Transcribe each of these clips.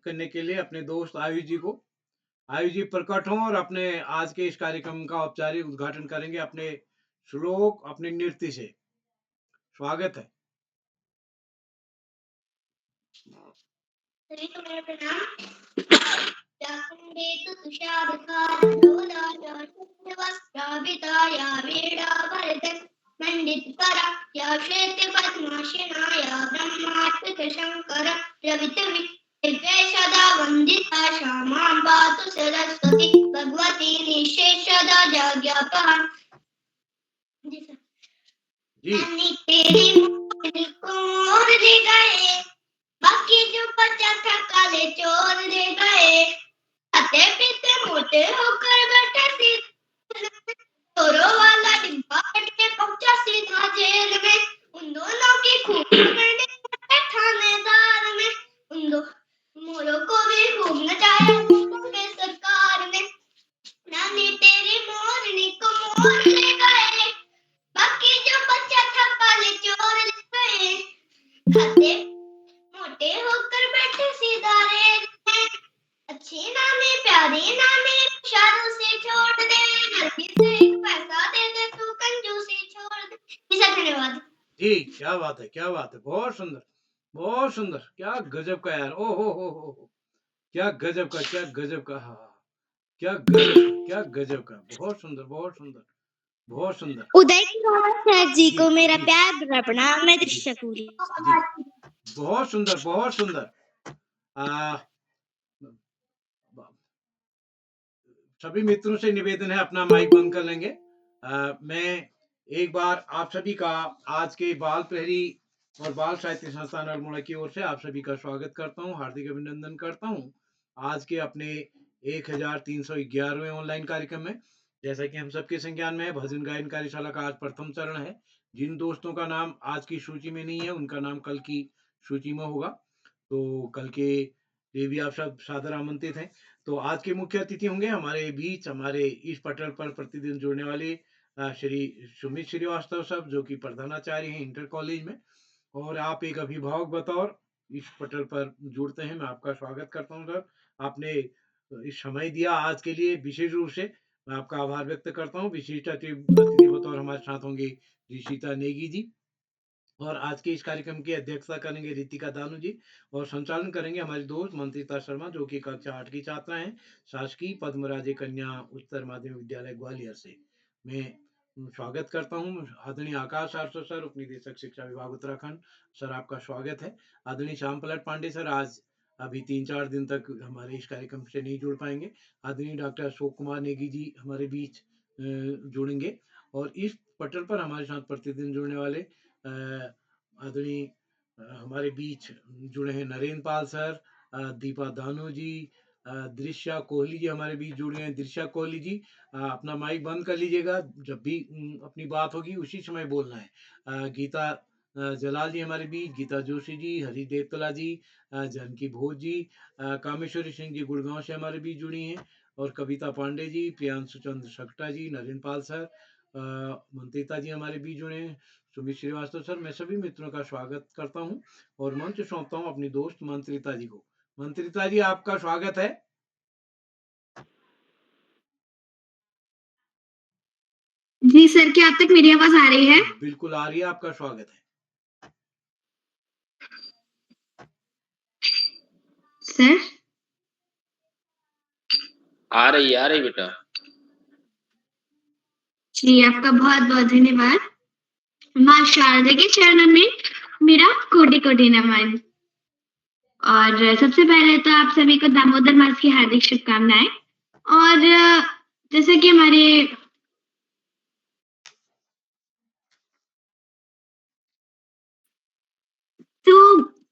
करने के लिए अपने दोस्त आयुष जी को। आयुष जी प्रकट हों और अपने आज के इस कार्यक्रम का औपचारिक उद्घाटन करेंगे अपने श्लोक, अपने नृत्य से। स्वागत है। सभी को मेरा प्रणाम। जाकुंडेतु तुषारकारोदारावस्त्राभिताया वेदाभरतं मण्डितकरा श्वेतपद्मासनाया ब्रह्मात्मकशङ्करा रवितविद्ये सदा वन्दिता श्यामां पातु सरस्वती भगवती निःशेषदा जाज्ञापहा। जी तेरी मोर दे गए, बाकी जो बचा था काले चोर ले गए। खाते पीते मोटे होकर बैठे चोरों वाला डिब्बा कट के पहुंचा सीधा जेल में। उन दोनों की खूब थानेदार में, उन दो मोरों को भी खूब नचाया सरकार ने। नानी तेरी मोरनी को मोर ले गए, बाकी जो बचा था काले चोर ले गए। खाते मोटे होकर बैठे सीधा रेल में। अच्छी नानी प्यारी नानी इशारों से छोड़ दे, गलती से एक पैसा दे दे तू कंजूसी छोड़ दे। धन्यवाद जी। क्या बात है, क्या बात है, बहुत सुंदर, बहुत सुंदर। क्या गजब का यार, ओ हो, क्या गजब का, क्या गजब का, क्या गजब का, बहुत सुंदर, बहुत सुंदर, बहुत सुंदर। उदय सर जी को मेरा प्यार भरा प्रणाम। मैं दृश्य कूरी। बहुत सुंदर, बहुत सुंदर। सभी मित्रों से निवेदन है, अपना माइक बंद कर लेंगे। मैं एक बार आप सभी का आज के बाल प्रहरी और बाल साहित्य संस्थान अल्मोड़ा की ओर से आप सभी का स्वागत करता हूं, हार्दिक अभिनंदन करता हूं आज के अपने 1311वें ऑनलाइन कार्यक्रम में। जैसा कि हम सबके संज्ञान में है, भजन गायन कार्यशाला का आज प्रथम चरण है। जिन दोस्तों का नाम आज की सूची में नहीं है, उनका नाम कल की सूची में होगा, तो कल के लिए भी आप सब सादर आमंत्रित हैं। तो आज के मुख्य अतिथि होंगे हमारे बीच, हमारे इस पटल पर प्रतिदिन जुड़ने वाले श्री सुमित श्रीवास्तव साहब, जो कि प्रधानाचार्य हैं इंटर कॉलेज में, और आप एक अभिभावक बतौर इस पटल पर जुड़ते हैं। मैं आपका स्वागत करता हूं सर। आपने इस समय दिया आज के लिए, विशेष रूप से मैं आपका आभार व्यक्त करता हूं। विशिष्ट अतिथि बतौर हमारे साथ होंगे ऋषिता नेगी जी, और आज के इस कार्यक्रम की अध्यक्षता करेंगे रितिका दानू जी, और संचालन करेंगे हमारी दोस्त मंत्रिता शर्मा, जो कि कक्षा 8 की छात्रा हैं, शासकीय पद्मराजे कन्या उच्चतर माध्यमिक विद्यालय ग्वालियर से। मैं स्वागत करता हूं आदरणीय आकाश आर्सो सर, उप निदेशक शिक्षा विभाग उत्तराखंड सर, आपका स्वागत है। आदरणीय श्याम पलट पांडे सर आज अभी 3-4 दिन तक हमारे इस कार्यक्रम से नहीं जुड़ पाएंगे। आदरणीय डॉक्टर अशोक कुमार नेगी जी हमारे बीच जुड़ेंगे, और इस पटल पर हमारे साथ प्रतिदिन जुड़ने वाले आदरणीय हमारे बीच जुड़े हैं नरेंद्र पाल सर, दीपा दानू जी, दृश्या कोहली जी हमारे बीच जुड़े हैं। दृश्या कोहली जी, अपना माइक बंद कर लीजिएगा, जब भी अपनी बात होगी उसी समय बोलना है। गीता जलाल जी हमारे बीच, गीता जोशी जी, हरी देवतला जी, जानकी भोज जी, कामेश्वरी सिंह जी गुड़गांव से हमारे बीच जुड़ी हैं, और कविता पांडे जी, प्रियांशु चंद्र सकटा जी, नरेंद्र पाल सर, मंत्रिता जी हमारे बीच जुड़े हैं, सुमित श्रीवास्तव सर। मैं सभी मित्रों का स्वागत करता हूं और मंच सौंपता हूं अपनी दोस्त मंत्रिता जी को। मंत्रिता जी, आपका स्वागत है। जी सर, क्या आप तक मेरी आवाज आ रही है? बिल्कुल आ रही है, आपका स्वागत है सर। आ रही बेटा। जी, आपका बहुत बहुत धन्यवाद। माँ शारदा के चरणों में मेरा कोटि कोटि नमन। और सबसे पहले तो आप सभी को दामोदर मास की हार्दिक शुभकामनाएं। और जैसे कि हमारे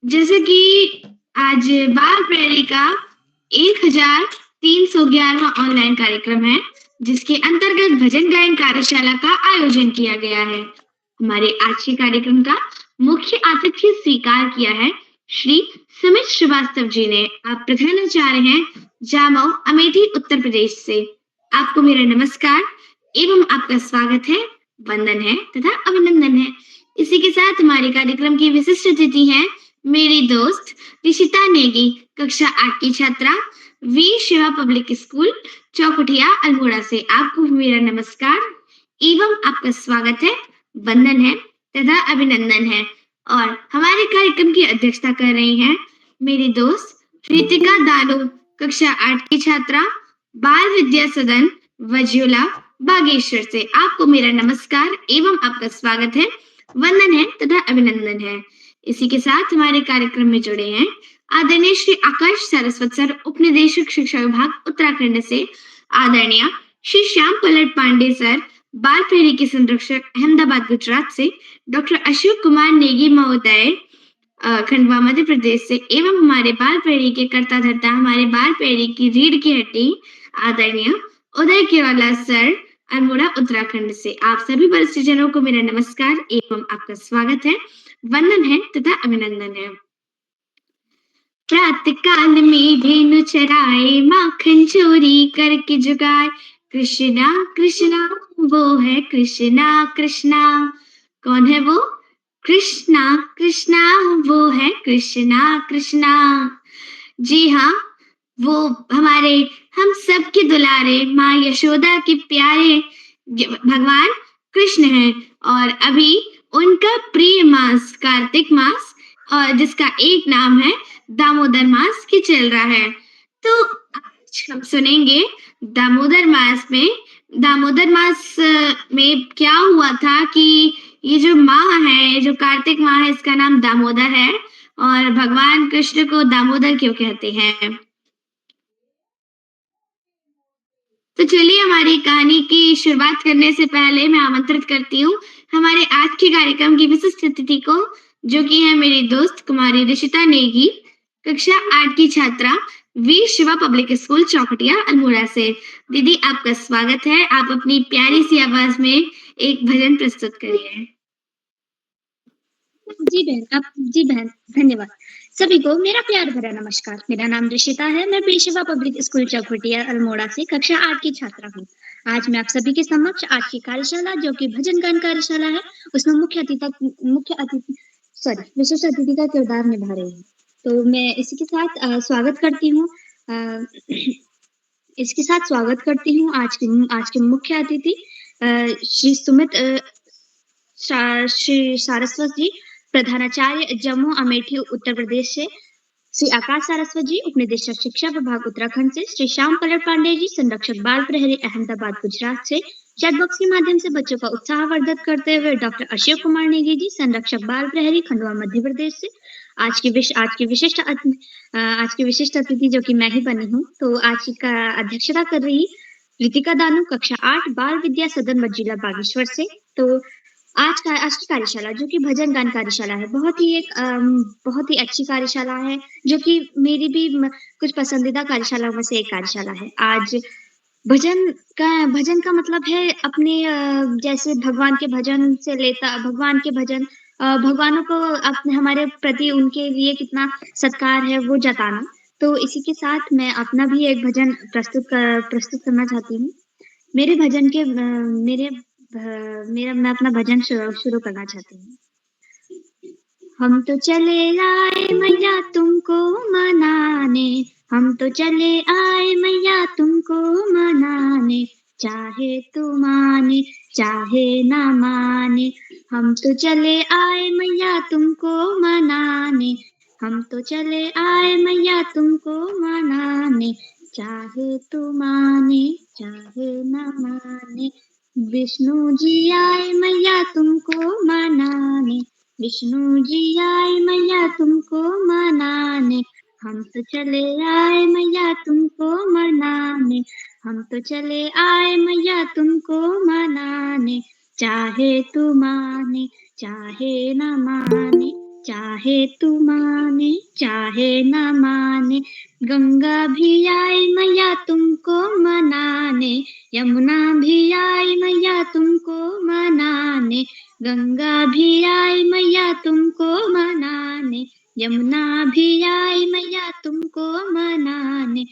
जैसे कि आज बाल प्रहरी का 1311वां ऑनलाइन कार्यक्रम है, जिसके अंतर्गत भजन गायन कार्यशाला का आयोजन किया गया है। हमारे आज के कार्यक्रम का मुख्य अतिथि स्वीकार किया है श्री सुमित श्रीवास्तव जी ने। आप प्रधानाचार्य हैं जामऊ, अमेठी, उत्तर प्रदेश से। आपको मेरा नमस्कार एवं आपका स्वागत है, वंदन है तथा अभिनंदन है। इसी के साथ हमारे कार्यक्रम की विशिष्ट अतिथि हैं मेरी दोस्त ऋषिता नेगी, कक्षा 8 की छात्रा वीर शिवा पब्लिक स्कूल चौकुटिया अल्मोड़ा से आपको मेरा नमस्कार एवं आपका स्वागत है, वंदन है तथा अभिनंदन है। और हमारे कार्यक्रम की अध्यक्षता कर रही हैं मेरी दोस्त रितिका दानू, कक्षा 8 की छात्रा, बाल विद्या सदन वज्युला बागेश्वर से। आपको मेरा नमस्कार एवं आपका स्वागत है, वंदन है तथा अभिनंदन है। इसी के साथ हमारे कार्यक्रम में जुड़े हैं आदरणीय श्री आकाश सारस्वत सर, उपनिदेशक शिक्षा विभाग उत्तराखंड से, आदरणीय श्री श्याम पलट पांडे सर, बाल प्रहरी के संरक्षक अहमदाबाद गुजरात से, डॉक्टर अशोक कुमार नेगी महोदय खंडवा मध्य प्रदेश से, एवं हमारे बाल प्रहरी के कर्ता धर्ता, हमारे बाल प्रहरी की रीढ़ की हड्डी, आदरणीय उदय केवाला सर, अल्मोड़ा उत्तराखंड से। आप सभी वरिष्ठ जनों को मेरा नमस्कार एवं आपका स्वागत है, वंदन है तथा अभिनंदन है। प्रातः काल में धेनु चराए, माखन चोरी करके जुगाए, कृष्णा कृष्णा वो है कृष्णा कृष्णा। कौन है वो? कृष्णा कृष्णा वो है कृष्णा कृष्णा। जी हाँ, वो हमारे हम सब के दुलारे माँ यशोदा के प्यारे भगवान कृष्ण हैं। और अभी उनका प्रिय मास कार्तिक मास, और जिसका एक नाम है दामोदर मास की चल रहा है। तो आज हम सुनेंगे दामोदर मास में क्या हुआ था कि ये जो माह है, जो कार्तिक माह है, इसका नाम दामोदर है। और भगवान कृष्ण को दामोदर क्यों कहते हैं? तो चलिए हमारी कहानी की शुरुआत करने से पहले मैं आमंत्रित करती हूँ हमारे आज के कार्यक्रम की विशिष्ट अतिथि को, जो कि है मेरी दोस्त कुमारी ऋषिता नेगी, कक्षा 8 की छात्रा, वीर शिवा पब्लिक स्कूल चौकुटिया अल्मोड़ा से। दीदी, आपका स्वागत है। आप अपनी प्यारी सी आवाज में एक भजन प्रस्तुत करिए। जी बहन, धन्यवाद। सभी को मेरा प्यार भरा नमस्कार। मेरा नाम ऋषिता है। मैं वीर शिवा पब्लिक स्कूल चौकुटिया अल्मोड़ा से कक्षा 8 की छात्रा हूँ। आज मैं आप सभी के समक्ष आज की कार्यशाला, जो कि भजन गान कार्यशाला है, उसमें विशिष्ट अतिथि का किरदार निभा रही हूँ। तो मैं इसी के साथ स्वागत करती हूँ आज के मुख्य अतिथि श्री सारस्वत जी, प्रधानाचार्य जम्मू अमेठी उत्तर प्रदेश से, श्री आकाश सारस्वत जी, उपनिदेशक शिक्षा विभाग उत्तराखंड से, श्री श्याम पलट पांडे जी, संरक्षक बाल प्रहरी अहमदाबाद गुजरात से, चैट बॉक्स के माध्यम से बच्चों का उत्साहवर्धक करते हुए डॉक्टर अशोक कुमार नेगी जी, संरक्षक बाल प्रहरी खंडवा मध्य प्रदेश से। आज की विशिष्ट अतिथि जो कि मैं ही बनी हूँ। तो आज का अध्यक्षता कर रही रितिका दानू, कक्षा 8, बाल विद्या सदन जिला बागेश्वर से। तो आज की कार्यशाला, जो कि भजन गान कार्यशाला है, बहुत ही अच्छी कार्यशाला है, जो कि मेरी भी कुछ पसंदीदा कार्यशालाओं में से एक कार्यशाला है। आज भजन का मतलब है अपने जैसे भगवान के भजन से लेता, भगवानों को अपने हमारे प्रति उनके लिए कितना सत्कार है वो जताना। तो इसी के साथ मैं अपना भी एक भजन प्रस्तुत करना चाहती हूँ। मैं अपना भजन शुरू करना चाहती हूँ। हम तो चले आए मैया तुमको मनाने, हम तो चले आए मैया तुमको मनाने, चाहे तू माने चाहे ना माने। हम तो चले आए मैया तुमको मनाने, हम तो चले आए मैया तुमको मनाने, चाहे तू माने चाहे ना माने। विष्णु जी आए मैया तुमको मनाने, विष्णु जी आए मैया तुमको मनाने, हम तो चले आए मैया तुमको मनाने, हम तो चले आए मैया तुमको मनाने, चाहे तू माने चाहे न माने, चाहे तू माने चाहे न माने। गंगा भी आई मैया तुमको मनाने, यमुना भी आई मैया तुमको मनाने, गंगा भी आई मैया तुमको मनाने, यमुना भी आई मैया तुमको मनाने,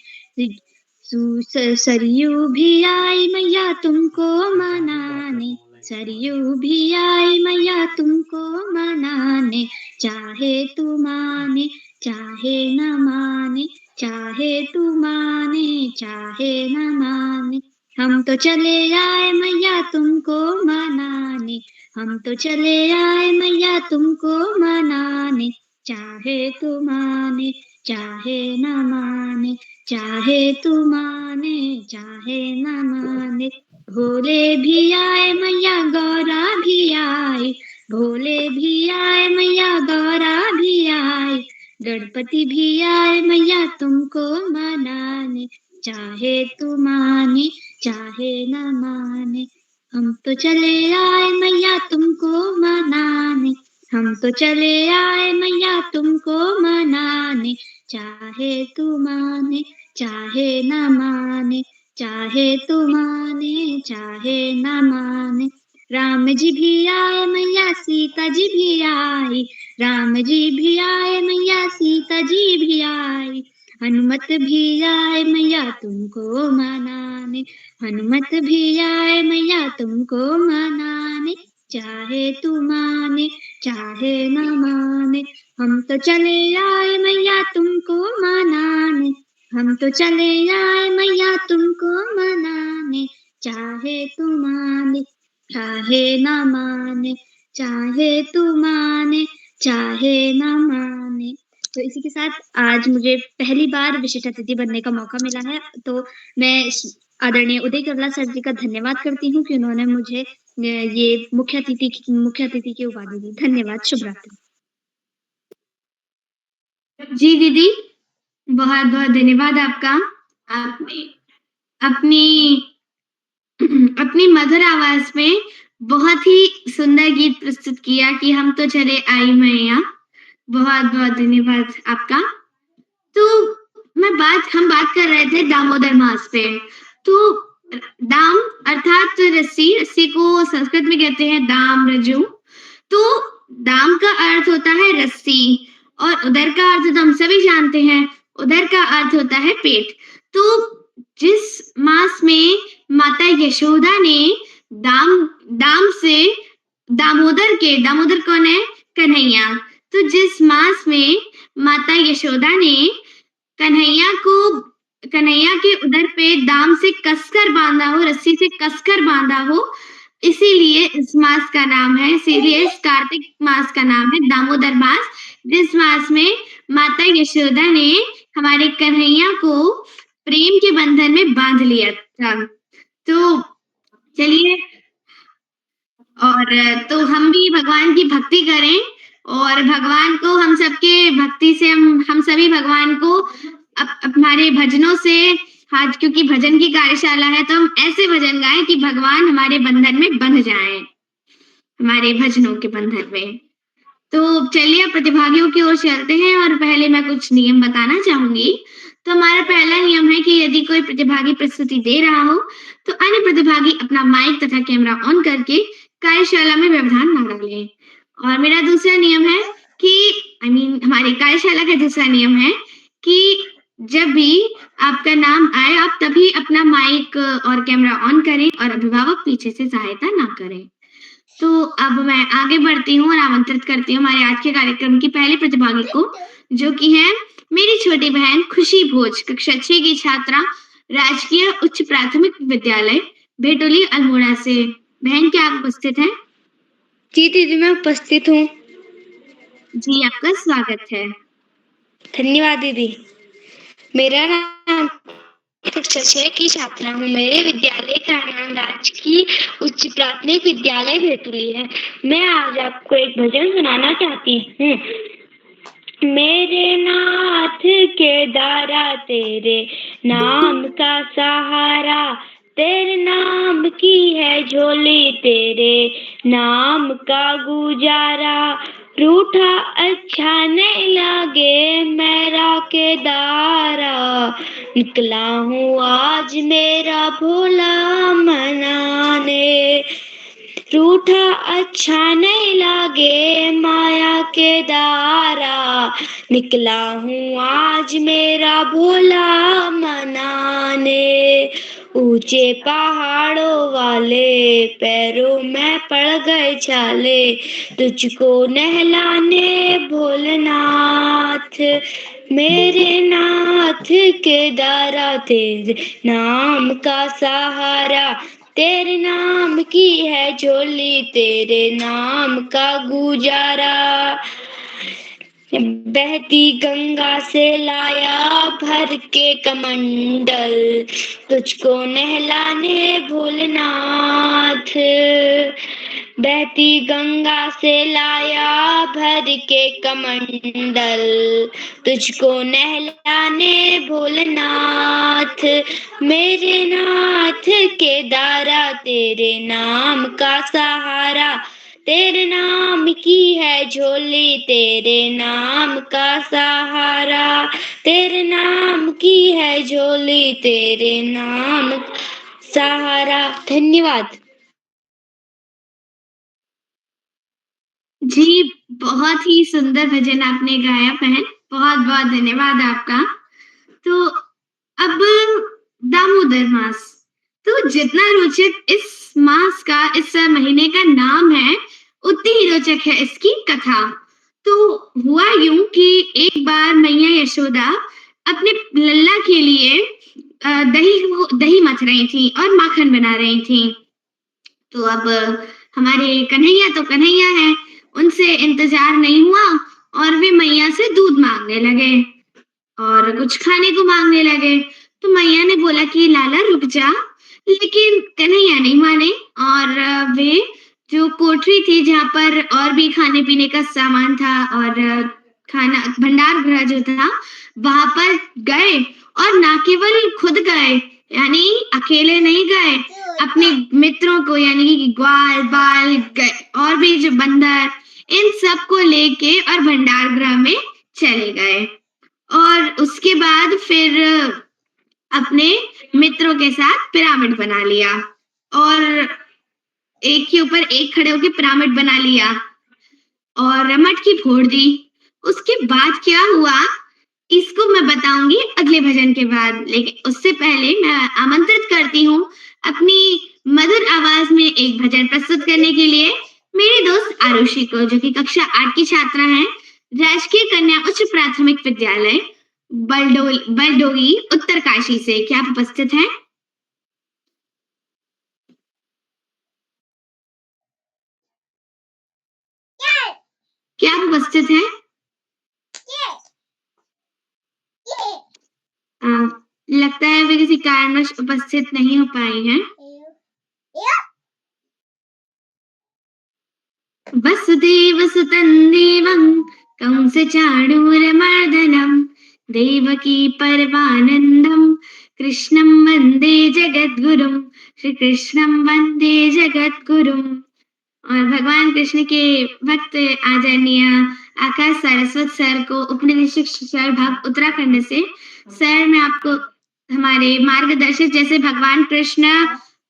सरयू भी आई मैया तुमको मनाने, सरयू भी आए मैया तुमको मनाने, चाहे तू माने चाहे न माने, चाहे तू माने चाहे न माने। हम तो चले आए मैया तुमको मनाने, हम तो चले आए मैया तुमको मनाने, चाहे तू माने चाहे न माने, चाहे तू माने चाहे न माने। भोले भी आए मैया गौरा भी आई, भोले भी आए मैया गौरा भी आई, गणपति भी आए मैया तुमको मनाने, चाहे तू माने चाहे न माने। हम तो चले आए मैया तुमको मनाने, हम तो चले आए मैया तुमको मनाने, चाहे तू माने चाहे न माने, चाहे तू माने चाहे न माने। राम जी भी आए मैया सीता जी भी आई, राम जी भी आए मैया सीता जी भी आई, हनुमत भी आए मैया तुमको मनाने, हनुमत भी आए मैया तुमको मनाने, चाहे तू माने चाहे न माने। हम तो चले आए मैया तुमको मनाने, हम तो चले आए मैया तुमको मनाने, चाहे तू माने चाहे न माने, चाहे तू माने चाहे न माने। तो इसी के साथ आज मुझे पहली बार विशिष्ट अतिथि बनने का मौका मिला है, तो मैं आदरणीय उदय कवला सर जी का धन्यवाद करती हूँ कि उन्होंने मुझे ये मुख्य अतिथि की उपाधि दी। धन्यवाद। शुभ रात्रि। जी दीदी, बहुत बहुत धन्यवाद आपका। आपने अपनी अपनी मधुर आवाज में बहुत ही सुंदर गीत प्रस्तुत किया कि हम तो चले आई मैया। बहुत बहुत धन्यवाद आपका। तो हम बात कर रहे थे दामोदर मास पे। तो दाम अर्थात रस्सी, रस्सी को संस्कृत में कहते हैं दाम रज्जू। तो दाम का अर्थ होता है रस्सी और उदर का अर्थ तो हम सभी जानते हैं, उदर का अर्थ होता है पेट। तो जिस मास में माता यशोदा ने दाम से दामोदर कौन है? कन्हैया। तो जिस मास में माता यशोदा ने कन्हैया के उदर पे दाम से कसकर बांधा हो, रस्सी से कसकर बांधा हो, इसीलिए इस मास का नाम है, इसीलिए इस कार्तिक मास का नाम है दामोदर मास, जिस मास में माता यशोदा ने हमारे कन्हैया को प्रेम के बंधन में बांध लिया था। तो चलिए, और तो हम भी भगवान की भक्ति करें और भगवान को हम सबके भक्ति से हम सभी भगवान को हमारे भजनों से, आज क्योंकि भजन की कार्यशाला है तो हम ऐसे भजन गाएं कि भगवान हमारे बंधन में बंध जाएं, हमारे भजनों के बंधन में। तो चलिए प्रतिभागियों की ओर चलते हैं और पहले मैं कुछ नियम बताना चाहूंगी। तो हमारा पहला नियम है कि यदि कोई प्रतिभागी प्रस्तुति दे रहा हो तो अन्य प्रतिभागी अपना माइक तथा कैमरा ऑन करके कार्यशाला में व्यवधान न डालें। और मेरा दूसरा नियम है कि हमारी कार्यशाला का दूसरा नियम है कि जब भी आपका नाम आए आप तभी अपना माइक और कैमरा ऑन करें और अभिभावक पीछे से सहायता ना करें। तो अब मैं आगे बढ़ती हूँ और आमंत्रित करती हूँ हमारे आज के कार्यक्रम की पहली प्रतिभागी को, जो कि है मेरी छोटी बहन खुशी भोज, कक्षा 6 की छात्रा, राजकीय उच्च प्राथमिक विद्यालय भेटोली अल्मोड़ा से। बहन, क्या आप उपस्थित हैं? जी दीदी, मैं उपस्थित हूँ। जी, आपका स्वागत है। धन्यवाद दीदी। मेरा नाम कक्षा 6 की छात्रा हूँ। मेरे विद्यालय का नाम राजकीय उच्च प्राथमिक विद्यालय भेटुली है। मैं आज आपको एक भजन सुनाना चाहती हूँ। मेरे नाथ के दारा तेरे नाम का सहारा, तेरे नाम की है झोली, तेरे नाम का गुजारा, रूठा अच्छा नहीं लगे मेरा केदारा, निकला हूँ आज मेरा भोला मनाने, रूठा अच्छा नहीं लगे माया के दारा, निकला हूँ आज मेरा भोला मनाने, ऊंचे पहाड़ों वाले पैरों में पड़ गए छाले, तुझको नहलाने भोलेनाथ, मेरे नाथ केदारा, तेरे नाम का सहारा, तेरे नाम की है झोली, तेरे नाम का गुजारा। बहती गंगा से लाया भर के कमंडल, तुझको नहलाने भोलेनाथ, बहती गंगा से लाया भर के कमंडल, तुझको नहलाने भोलेनाथ, मेरे नाथ केदारा, तेरे नाम का सहारा, तेरे नाम की है झोली, तेरे नाम का सहारा, तेरे नाम की है झोली, तेरे नाम सहारा। धन्यवाद। जी, बहुत ही सुंदर भजन आपने गाया बहन, बहुत बहुत धन्यवाद आपका। तो अब दामोदर मास, तो जितना रोचक इस मास का, इस महीने का नाम है, उतनी ही रोचक है इसकी कथा। तो हुआ यूं कि एक बार मैया यशोदा अपने लल्ला के लिए दही मथ रही थी और माखन बना रही थी। तो अब हमारे कन्हैया तो कन्हैया है, उनसे इंतजार नहीं हुआ और वे मैया से दूध मांगने लगे और कुछ खाने को मांगने लगे। तो मैया ने बोला कि लाला रुक जा, लेकिन कन्हैया नहीं माने और वे जो कोठरी थी जहाँ पर और भी खाने पीने का सामान था और खाना भंडार गृह जो था, वहां पर गए और ना केवल खुद गए, यानी अकेले नहीं गए, अपने मित्रों को यानी कि ग्वाल बाल और भी जो बंदर, इन सबको लेके और भंडार गृह में चले गए और उसके बाद फिर अपने मित्रों के साथ पिरामिड बना लिया और एक के ऊपर एक खड़े होकर पिरामिड बना लिया और मटकी फोड़ दी। उसके बाद क्या हुआ इसको मैं बताऊंगी अगले भजन के बाद, लेकिन उससे पहले मैं आमंत्रित करती हूँ अपनी मधुर आवाज में एक भजन प्रस्तुत करने के लिए मेरे दोस्त आरुषि को, जो कि कक्षा 8 की छात्रा है, राजकीय कन्या उच्च प्राथमिक विद्यालय बलडोगी उत्तरकाशी से। क्या आप उपस्थित हैं? क्या आप उपस्थित हैं? लगता है वे किसी कारणवश उपस्थित नहीं हो पाई हैं। वसुदेवसुतं देवं कंसचाणूरमर्दनं देवकी परमानन्दं कृष्णं वन्दे जगद्गुरुं, श्री कृष्णं वन्दे जगद्गुरुं। और भगवान कृष्ण के भक्त आदरणीय आकाश सारस्वत सर को उपनिदेशक शिक्षा विभाग उत्तराखंड से, सर मैं आपको हमारे मार्गदर्शक, जैसे भगवान कृष्ण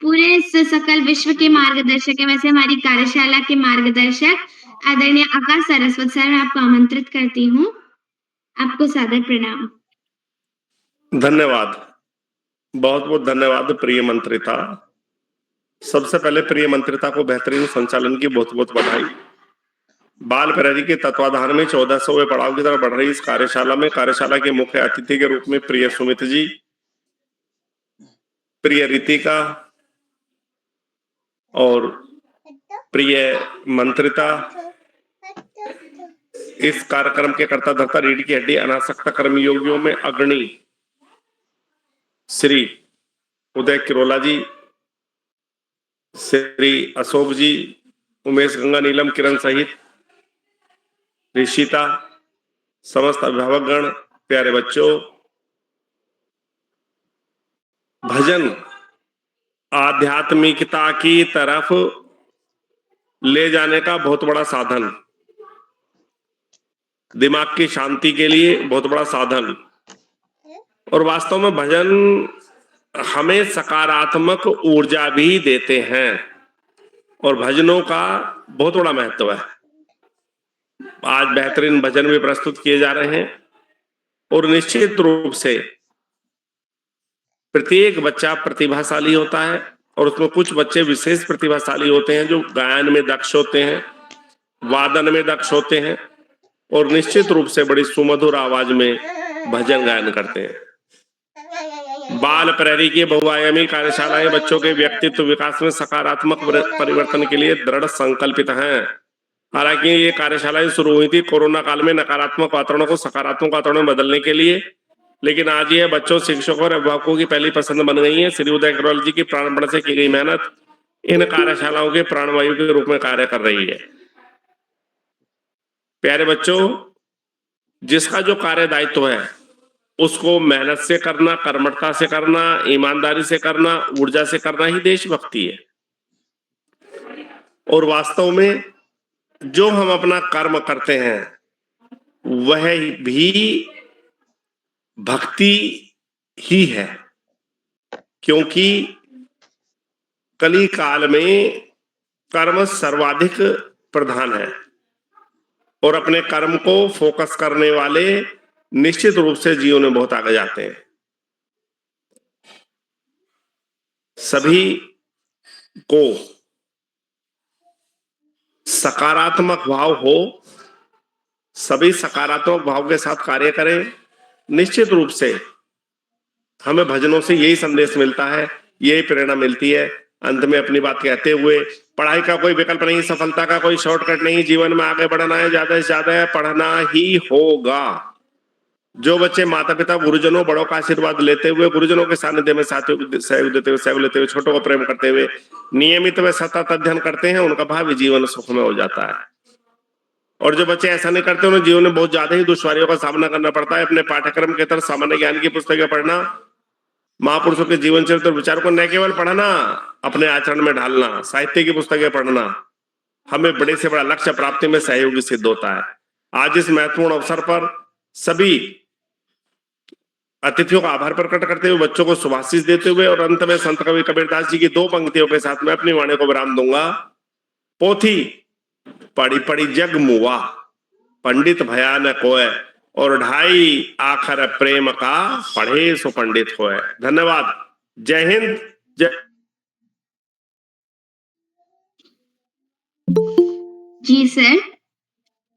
पूरे सकल विश्व के मार्गदर्शक है, वैसे हमारी कार्यशाला के मार्गदर्शक आदरणीय आकाश सारस्वत सर, मैं आपको आमंत्रित करती हूँ। आपको सादर प्रणाम। धन्यवाद, बहुत बहुत धन्यवाद प्रिय मंत्रिता। सबसे पहले प्रिय मंत्रिता को बेहतरीन संचालन की बहुत बहुत बधाई। बाल प्रहरी के तत्वाधान में 1400वें पड़ाव की तरफ बढ़ रही इस कार्यशाला में कार्यशाला के मुख्य अतिथि के रूप में प्रिय सुमित जी, प्रिय रितिका और प्रिय मंत्रिता, इस कार्यक्रम के कर्ता धर्ता रीढ़ की हड्डी अनासक्त कर्मयोगियों में अग्रणी श्री उदय किरोला जी, श्री अशोक जी, उमेश गंगा नीलम किरण सहित ऋषिता, समस्त अभिभावकगण, प्यारे बच्चों, भजन आध्यात्मिकता की तरफ ले जाने का बहुत बड़ा साधन, दिमाग की शांति के लिए बहुत बड़ा साधन, और वास्तव में भजन हमें सकारात्मक ऊर्जा भी देते हैं और भजनों का बहुत बड़ा महत्व है। आज बेहतरीन भजन भी प्रस्तुत किए जा रहे हैं और निश्चित रूप से प्रत्येक बच्चा प्रतिभाशाली होता है और उसमें कुछ बच्चे विशेष प्रतिभाशाली होते हैं जो गायन में दक्ष होते हैं, वादन में दक्ष होते हैं और निश्चित रूप से बड़ी सुमधुर आवाज में भजन गायन करते हैं। बाल प्रहरी की बहुआयामी कार्यशालाएं बच्चों के व्यक्तित्व विकास में सकारात्मक परिवर्तन के लिए दृढ़ संकल्पित हैं। हालांकि ये कार्यशालाएं शुरू हुई थी कोरोना काल में नकारात्मक वातावरण को सकारात्मक वातावरण में बदलने के लिए, लेकिन आज ये बच्चों, शिक्षकों और अभिभावकों की पहली पसंद बन गई है। श्री उदय अग्रवाल जी की प्राणपण से की गई मेहनत इन कार्यशालाओं के प्राणवायु के रूप में कार्य कर रही है। प्यारे बच्चों, जिसका जो कार्य दायित्व है उसको मेहनत से करना, कर्मठता से करना, ईमानदारी से करना, ऊर्जा से करना ही देशभक्ति है। और वास्तव में जो हम अपना कर्म करते हैं वह भी भक्ति ही है, क्योंकि कली काल में कर्म सर्वाधिक प्रधान है और अपने कर्म को फोकस करने वाले निश्चित रूप से जीवन में बहुत आगे जाते हैं। सभी को सकारात्मक भाव हो, सभी सकारात्मक भाव के साथ कार्य करें। निश्चित रूप से हमें भजनों से यही संदेश मिलता है, यही प्रेरणा मिलती है। अंत में अपनी बात कहते हुए, पढ़ाई का कोई विकल्प नहीं, सफलता का कोई शॉर्टकट नहीं, जीवन में आगे बढ़ना है, ज्यादा से ज्यादा पढ़ना ही होगा। जो बच्चे माता पिता, गुरुजनों, बड़ों का आशीर्वाद लेते हुए, गुरुजनों के सानिध्य में सहयोग देते हुए, सहयोग लेते हुए, छोटों को प्रेम करते हुए नियमित व सतत अध्ययन करते हैं, उनका भावी जीवन सुखमय हो जाता है। और जो बच्चे ऐसा नहीं करते, उन्हें जीवन में बहुत ज्यादा ही दुश्वारियों का सामना करना पड़ता है। अपने पाठ्यक्रम के तरह सामान्य ज्ञान की पुस्तकें पढ़ना, महापुरुषों के जीवन चरित्र विचार को न केवल पढ़ना, अपने आचरण में ढालना, साहित्य की पुस्तकें पढ़ना हमें बड़े से बड़ा लक्ष्य प्राप्ति में सहयोगी सिद्ध होता है। आज इस महत्वपूर्ण अवसर पर सभी अतिथियों का आभार प्रकट करते हुए, बच्चों को शुभाशीष देते हुए और अंत में संत कवि कबीरदास जी की 2 पंक्तियों के साथ मैं अपनी वाणी को विराम दूंगा। पोथी पढ़ी पढ़ी जग मुआ, पंडित भया न कोय, और 2.5 आखर प्रेम का पढ़े सो पंडित होए। धन्यवाद। जय हिंद। जय। जी सर,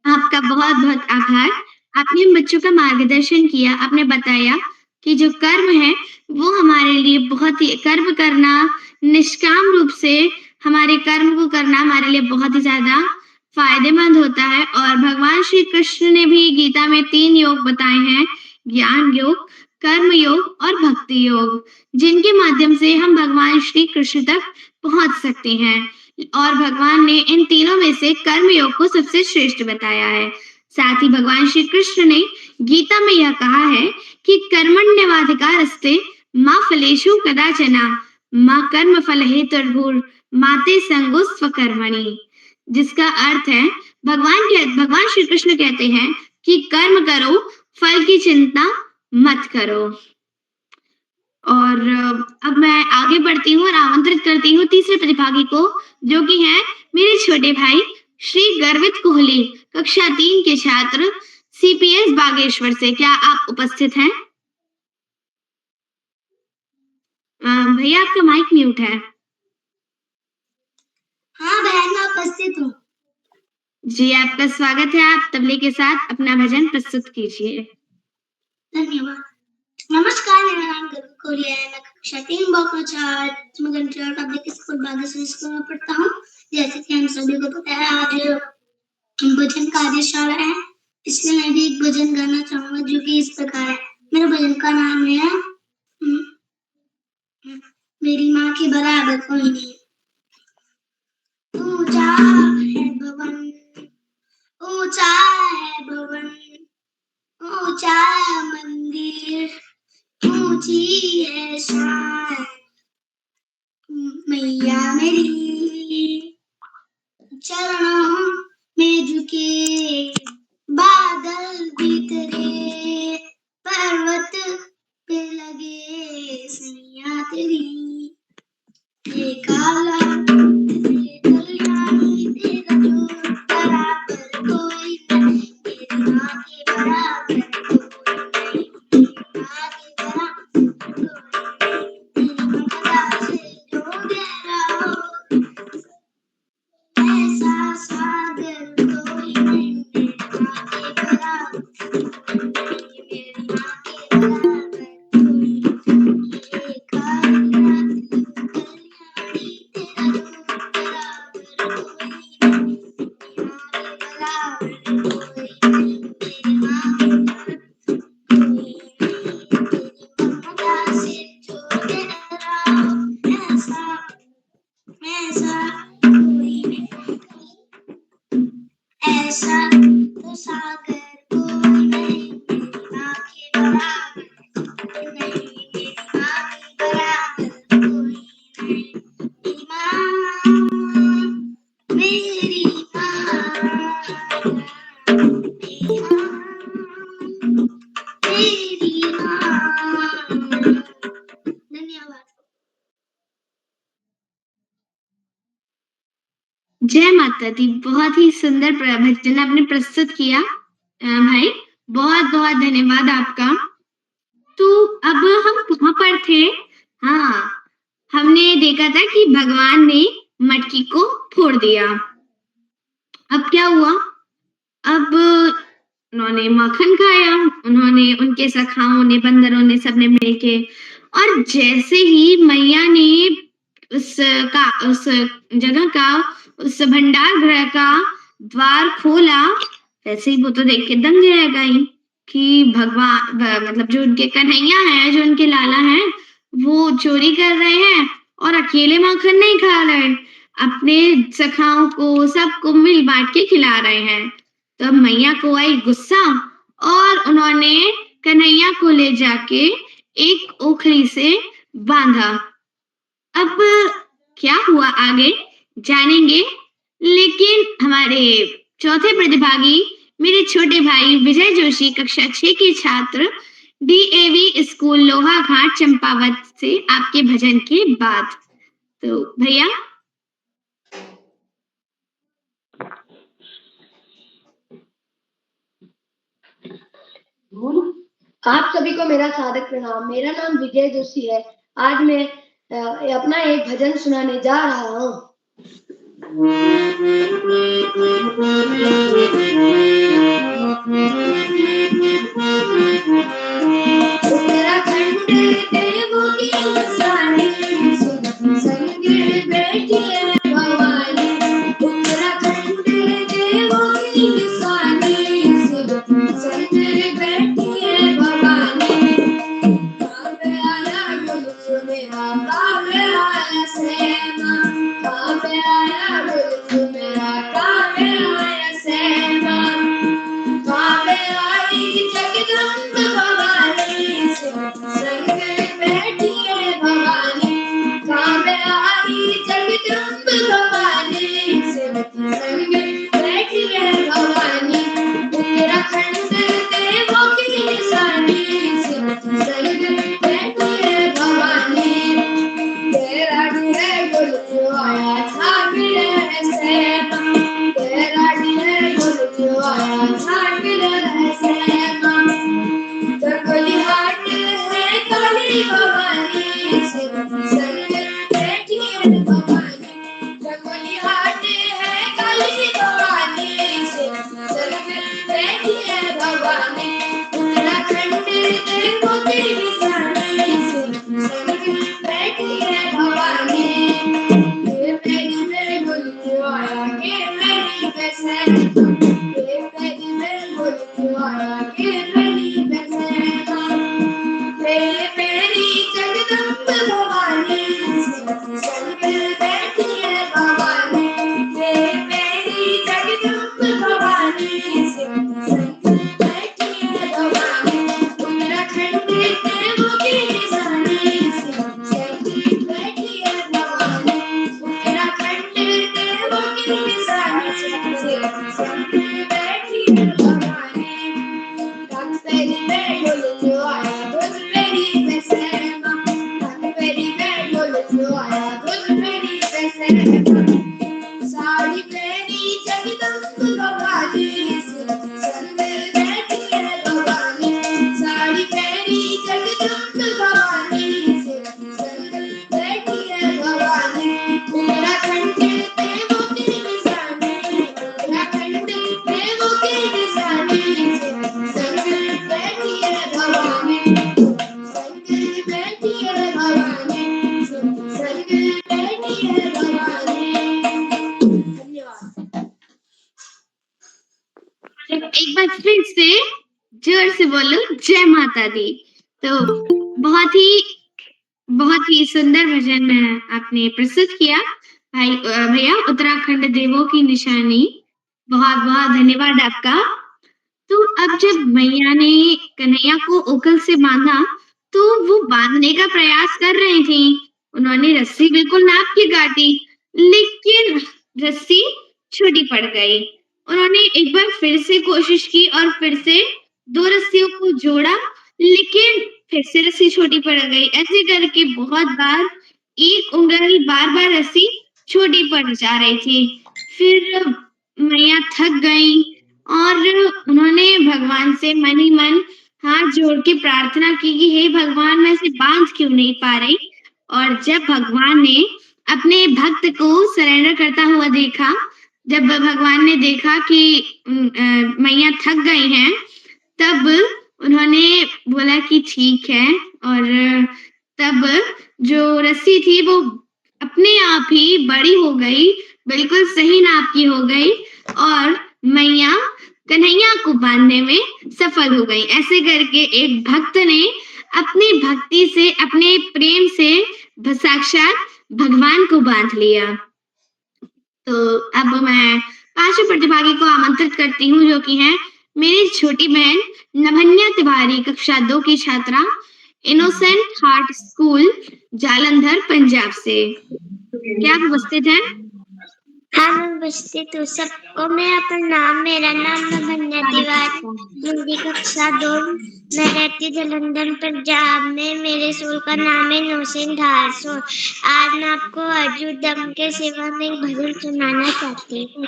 आपका बहुत बहुत आभार। आपने हम बच्चों का मार्गदर्शन किया। आपने बताया कि जो कर्म है वो हमारे लिए बहुत ही, कर्म करना, निष्काम रूप से हमारे कर्म को करना हमारे लिए बहुत ही ज्यादा फायदेमंद होता है। और भगवान श्री कृष्ण ने भी गीता में 3 योग बताए हैं, ज्ञान योग, कर्म योग और भक्ति योग, जिनके माध्यम से हम भगवान श्री कृष्ण तक पहुंच सकते हैं। और भगवान ने इन तीनों में से कर्म योग को सबसे श्रेष्ठ बताया है। साथ ही भगवान श्री कृष्ण ने गीता में यह कहा है कि कर्मण्यवाधिकारस्ते मा फलेषु कदाचन मा कर्म फल हेतुर्भुर् माते संगो स्वकर्मणि, जिसका अर्थ है भगवान श्री कृष्ण कहते हैं कि कर्म करो, फल की चिंता मत करो। और अब मैं आगे बढ़ती हूँ और आमंत्रित करती हूँ तीसरे प्रतिभागी को, जो कि हैं मेरे छोटे भाई श्री गर्वित कोहली, कक्षा 3 के छात्र, CPS बागेश्वर से। क्या आप उपस्थित हैं? भैया आपका माइक म्यूट है। हाँ बहन, मैं उपस्थित हूँ। जी, आपका स्वागत है। आप तबले के साथ अपना भजन प्रस्तुत कीजिए। धन्यवाद। नमस्कार, मेरा नाम गर्वित कोहली है। मैं कक्षा 3 पब्लिक स्कूल बागेश्वर स्कूल में पढ़ता हूँ। जैसे कि हम सभी को पता है, आज भजन कार्यशाला है, इसलिए मैं भी एक भजन गाना चाहूंगा जो कि इस प्रकार है। मेरे भजन का नाम है मेरी माँ के बराबर कोई नहीं। ऊंचा है भवन, ऊंचा है भवन, ऊंचा मंदिर, ऊंची है शान मैया मेरी, चरणों में झुके बादल बिखरे, पर्वत पे लगे सैया तेरी, ये काला ये कल्याणी तेरा जो बराबर कोई नहीं, तेरी माँ के बराबर कोई नहीं, तेरी माँ के बराबर कोई नहीं। जय माता दी। बहुत ही सुंदर भजन आपने प्रस्तुत किया भाई, बहुत बहुत धन्यवाद आपका। तो अब हम कहाँ पर थे? हाँ, हमने देखा था कि भगवान ने मटकी को फोड़ दिया। अब क्या हुआ? अब उन्होंने माखन खाया, उन्होंने, उनके सखाओं ने, बंदरों ने, सबने मिलके, और जैसे ही मैया ने उस जगह का, उस भंडार गृह का द्वार खोला, वैसे ही वो तो देख के दंग रह गई कि भगवान, मतलब जो उनके कन्हैया है, जो उनके लाला हैं, वो चोरी कर रहे हैं और अकेले माखन नहीं खा रहे, अपने सखाओं को, सबको मिल बांट के खिला रहे हैं। तब मैया को आई गुस्सा और उन्होंने कन्हैया को ले जाके एक ओखली से बांधा। अब क्या हुआ आगे जानेंगे, लेकिन हमारे चौथे प्रतिभागी मेरे छोटे भाई विजय जोशी, कक्षा 6 के छात्र, DAV स्कूल लोहा घाट चंपावत से आपके भजन के बाद। तो भैया। आप सभी को मेरा सादर प्रणाम। मेरा नाम विजय जोशी है। आज मैं अपना एक भजन सुनाने जा रहा हूँ। उत्तराखंड देवों की सारी संग बैठी है भवानी। उत्तराखंड देवों की सारी संग बैठी है भवानी। काव्य आया गुरु मेरा, काव्य आया सेवा, काव्य आया गुरु मेरा, काव्य आया सेवा। काव्य आई जगदम्ब भवानी, संग बैठी है भवानी। काव्य आई जगदम्ब भवानी, संग बैठी है भवानी। उत्तराखंड देवों की सारी संग बैठी है भवानी। तेरा है गुरु आया ठाकुर है सेवा, तेरा है गुरु आया ठाकुर है सेवा। जगली हाट है काली भवानी, संग बैठी है भवानी। जगली हाट है काली भवानी, संग बैठी है भवानी। उत्तराखंड देवों की सारी संग बैठी है भवानी। ये मेरी गुरु आया, ये मेरी बसेरा, ये मेरी गुरु आया, ये मेरी बसेरा। मेरी जगदम्ब भवानी, संग बैठी है भवानी। मेरी जगदम्ब भवानी, संग बैठी है भवानी। उत्तराखंड देवों की सारी संग बैठी है भवानी। उत्तराखंड देवों की सारी संग बैठी है Bhavani. Takperi bel golu aya, gulperi besema. Takperi bel golu aya, gulperi besema. Sari पहनी जगदम्ब भवानी, संग बैठी है भवानी। साड़ी पहनी जगदम्ब भवानी, संग बैठी है भवानी। उत्तराखंड देवों की निशानी, उत्तराखंड देवों की निशानी, संग बैठी है भवानी। संग बैठी है भवानी, संग बैठी है भवानी। एक बार फिर से जोर से बोलो जय माता दी। तो बहुत ही सुंदर भजन आपने प्रस्तुत किया भाई भैया। उत्तराखंड देवों की निशानी, बहुत बहुत धन्यवाद आपका। तो अब जब मैया ने कन्हैया को ओखल से बांधा, तो वो बांधने का प्रयास कर रही थी। उन्होंने रस्सी बिल्कुल नाप के काटी, लेकिन रस्सी छोटी पड़ गई। उन्होंने एक बार फिर से कोशिश की और फिर से 2 रस्सियों को जोड़ा, लेकिन फिर से रस्सी छोटी पड़ गई। ऐसे करके बहुत बार एक उंगली बार-बार रस्सी छोटी पड़ जा रही थी। फिर मैया थक गईं और उन्होंने भगवान से मन ही मन हाथ जोड़ के प्रार्थना की कि हे भगवान, मैं इसे बांध क्यों नहीं पा रही। और जब भगवान ने अपने भक्त को सरेंडर करता हुआ देखा, जब भगवान ने देखा कि मैया थक गई हैं, तब उन्होंने बोला कि ठीक है। और तब जो रस्सी थी वो अपने आप ही बड़ी हो गई, बिल्कुल सही नाप की हो गई और मैया कन्हैया को बांधने में सफल हो गई। ऐसे करके एक भक्त ने अपनी भक्ति से, अपने प्रेम से साक्षात भगवान को बांध लिया। तो अब मैं पांचवें प्रतिभागी को आमंत्रित करती हूँ, जो कि है मेरी छोटी बहन नभन्या तिवारी, कक्षा 2 की छात्रा, innocent heart school, Jalandhar, Punjab से। क्या आप उपस्थित हैं? हाँ, मैं उपस्थित हूँ। सबको मेरा प्रणाम। मेरा नाम नभन्या तिवारी, हिंदी कक्षा 2, मैं रहती जालंधर, पंजाब में। मेरे स्कूल का नाम है इनोसेंट हार्ट स्कूल। आज मैं आपको अजूदम के शिवम एक भजन सुनाना चाहती हूँ।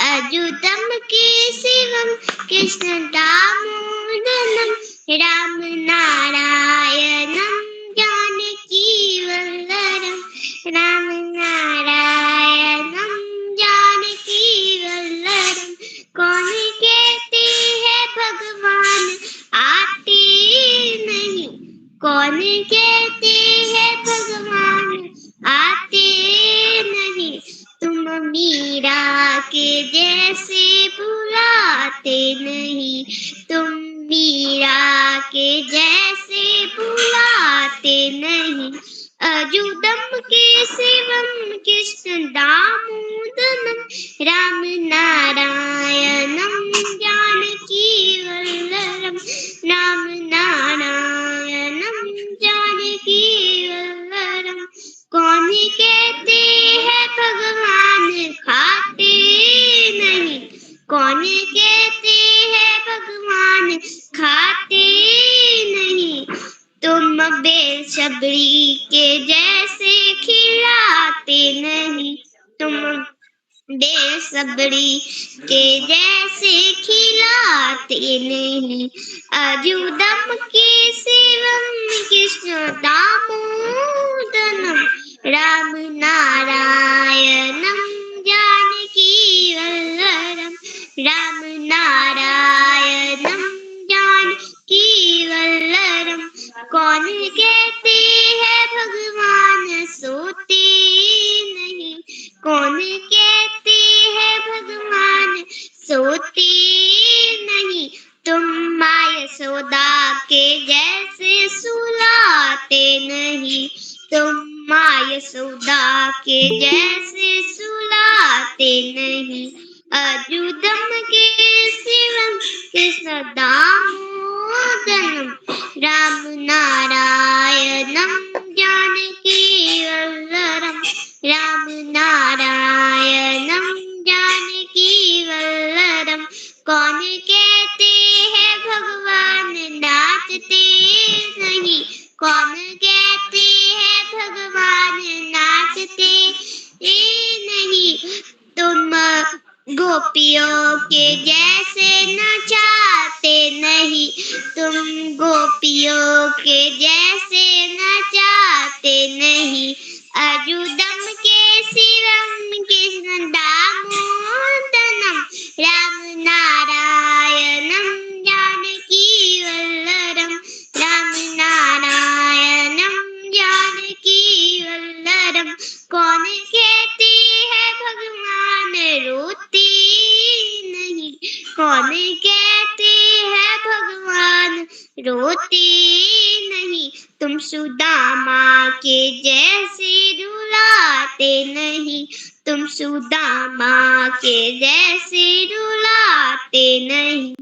अजूदम के शिवम कृष्ण दामोदरम राम नारायणम जानकी वल्लभम राम नारायणम जानकी वल्लभम। कौन कहते हैं भगवान आते नहीं, कौन कहते हैं भगवान आते नहीं। तुम मीरा के जैसे बुलाते नहीं, तुम मीरा के जैसे बुलाते नहीं। अजूदम के शिवम कृष्ण दामोदरम राम नारायणम जानकी वल्लभम राम नारायणम जानकी वल्लभम। कौन कहते हैं भगवान खाते नहीं, कौन कहते हैं भगवान खाते नहीं। तुम बेसब्री के जैसे खिलाते नहीं, तुम बेसब्री के जैसे खिलाते नहीं। अजूदम के शिवम कृष्ण दामोदरम राम नारायणम जानकी वल्लभम राम नारायणम जानकी वल्लभम। कौन कहते हैं भगवान सोते नहीं, कौन कहते हैं भगवान सोते नहीं। तुम माँ यशोदा के जैसे सुलाते नहीं, तुम माँ यशोदा के जैसे सुलाते नहीं। अजूदम के शिवम कृष्ण दामोदरम राम नारायणम जानकी वल्लभम राम नारायणम जानकी वल्लभम। कौन कहते हैं भगवान नाचते नहीं, कौन कहते हैं भगवान नाचते नहीं। तुम गोपियों के जैसे नचाते नहीं, तुम गोपियों के जैसे नचाते नहीं। अजूदम के शिवम कृष्ण दामोदरम राम नारायणम जानकी वल्लभम राम नारायणम जानकी वल्लभम। कौन कहते हैं भगवान रोते नहीं, कौन कहते हैं भगवान रोते नहीं। तुम सुदामा के जैसे रुलाते नहीं, तुम सुदामा के जैसे रुलाते नहीं।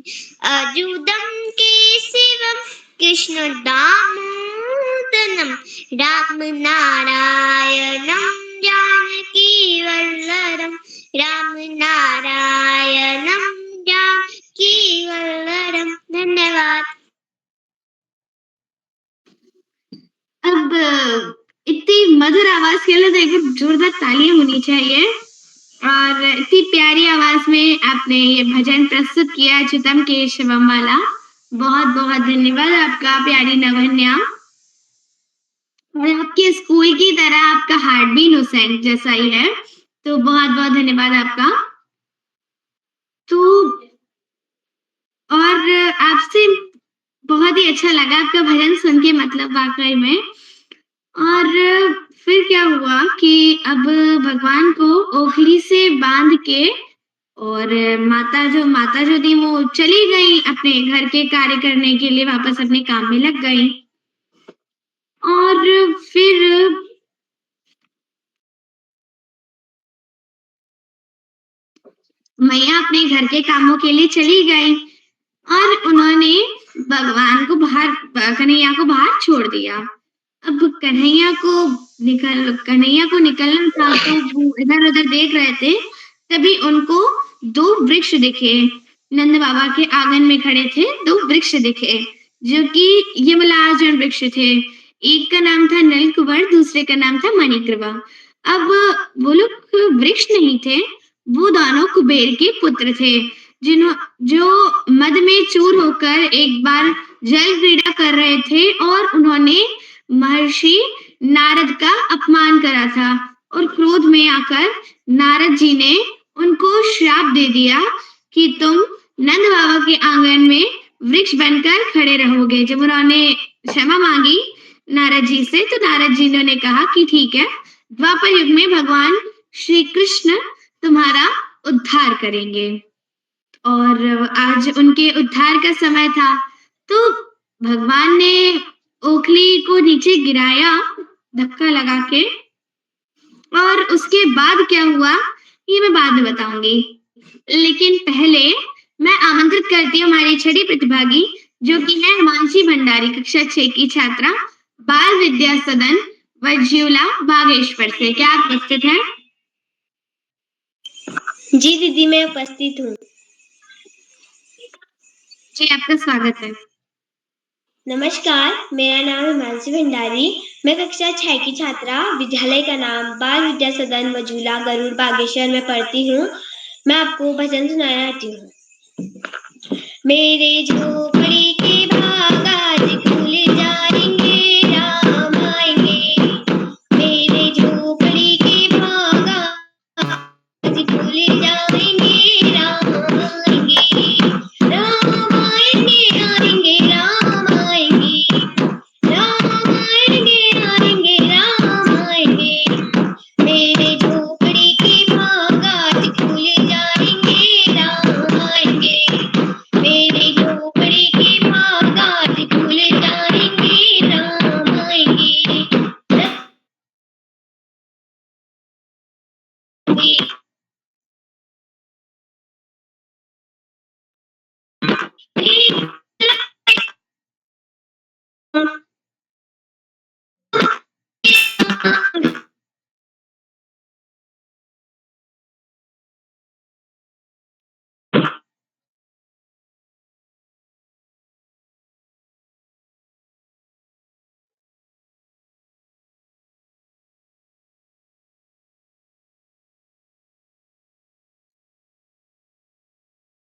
अजूदम के शिवम कृष्ण दामोदरम राम नारायणम जानकी वल्लभम राम नारायणम जानकी वल्लभम। धन्यवाद। अब इतनी मधुर आवाज के लिए तो एक बार जोरदार तालियां होनी चाहिए। और इतनी प्यारी आवाज में आपने ये भजन प्रस्तुत किया अच्युतम केशवम वाला। बहुत बहुत धन्यवाद आपका प्यारी नवन्या। और आपके स्कूल की तरह आपका हार्ट भी इनोसेंट जैसा ही है, तो बहुत बहुत धन्यवाद आपका। तो और आपसे बहुत ही अच्छा लगा आपका भजन सुन के, मतलब वाकई में। और फिर क्या हुआ कि अब भगवान को ओखली से बांध के और माता जो थी वो चली गई अपने घर के कार्य करने के लिए, वापस अपने काम में लग गई। और फिर मैया अपने घर के कामों के लिए चली गई और उन्होंने भगवान को कन्हैया को बाहर छोड़ दिया। अब कन्हैया को निकलना था, तो वो इधर उधर देख रहे थे, तभी उनको 2 वृक्ष दिखे। नंद बाबा के आंगन में खड़े थे 2 वृक्ष दिखे, जो कि यमलार्जुन वृक्ष थे। एक का नाम था नलकुबर, दूसरे का नाम था मणिग्रीवा। अब वो लोग वृक्ष नहीं थे, वो दोनों कुबेर के पुत्र थे, जो मद में चूर होकर एक बार जल क्रीड़ा कर रहे थे और उन्होंने महर्षि नारद का अपमान करा था। और क्रोध में आकर नारद जी ने उनको श्राप दे दिया कि तुम नंद बाबा के आंगन में वृक्ष बनकर खड़े रहोगे। जब उन्होंने क्षमा मांगी नारद जी से, तो नारद जी ने कहा कि ठीक है, द्वापर युग में भगवान श्री कृष्ण तुम्हारा उद्धार करेंगे। और आज उनके उद्धार का समय था, तो भगवान ने ओखली को नीचे गिराया धक्का लगा के, और उसके बाद क्या हुआ ये मैं बाद में बताऊंगी। लेकिन पहले मैं आमंत्रित करती हूँ हमारी छठी प्रतिभागी, जो कि है हिमांशी भंडारी, कक्षा 6 की छात्रा, बाल विद्या सदन वज्यूला बागेश्वर से। क्या आप उपस्थित हैं? जी दीदी, मैं उपस्थित हूँ। जी, आपका स्वागत है। नमस्कार, मेरा नाम हिमांशी भंडारी। मैं कक्षा 6 की छात्रा, विद्यालय का नाम बाल विद्या सदन वजूला गरुड़ बागेश्वर में पढ़ती हूँ। मैं आपको भजन सुनाना चाहती हूँ। मेरे झोपड़ी के भाग आज खुल जाएंगे, राम आएंगे। मेरे झोपड़ी के भाग आज खुल जाएंगे, राम आएंगे। राम आएंगे, आएंगे, राम आएंगे। राम आएंगे, आएंगे, राम आएंगे। मेरे झोपड़ी के भाग आज खुल जाएंगे, राम आएंगे। मेरे झोपड़ी के भाग आज खुल जाएंगे, राम आएंगे।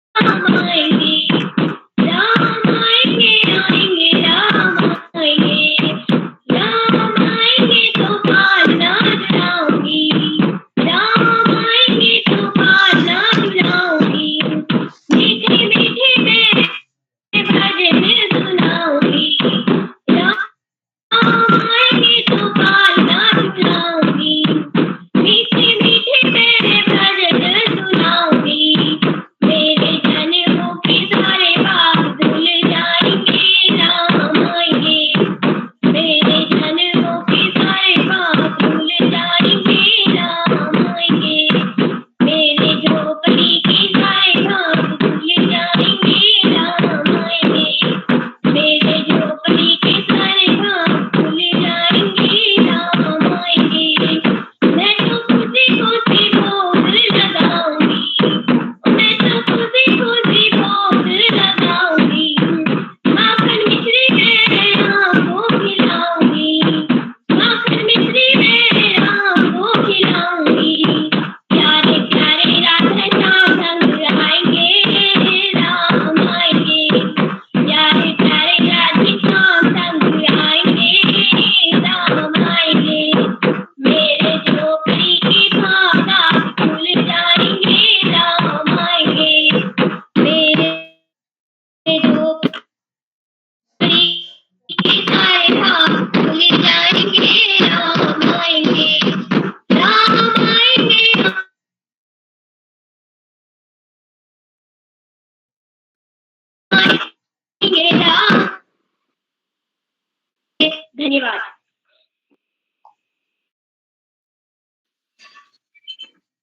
राम आएंगे, राम आएंगे, आएंगे, राम आएंगे। राम आएंगे तो पालना चलाऊंगी, राम आएंगे तो पालना चलाऊंगी। मीठे मीठे मेरे भजन सुनाऊंगी, राम आएंगे तो पालना चलाऊंगी। मीठे मीठे मेरे भजन सुनाऊंगी। मेरे जन्मों के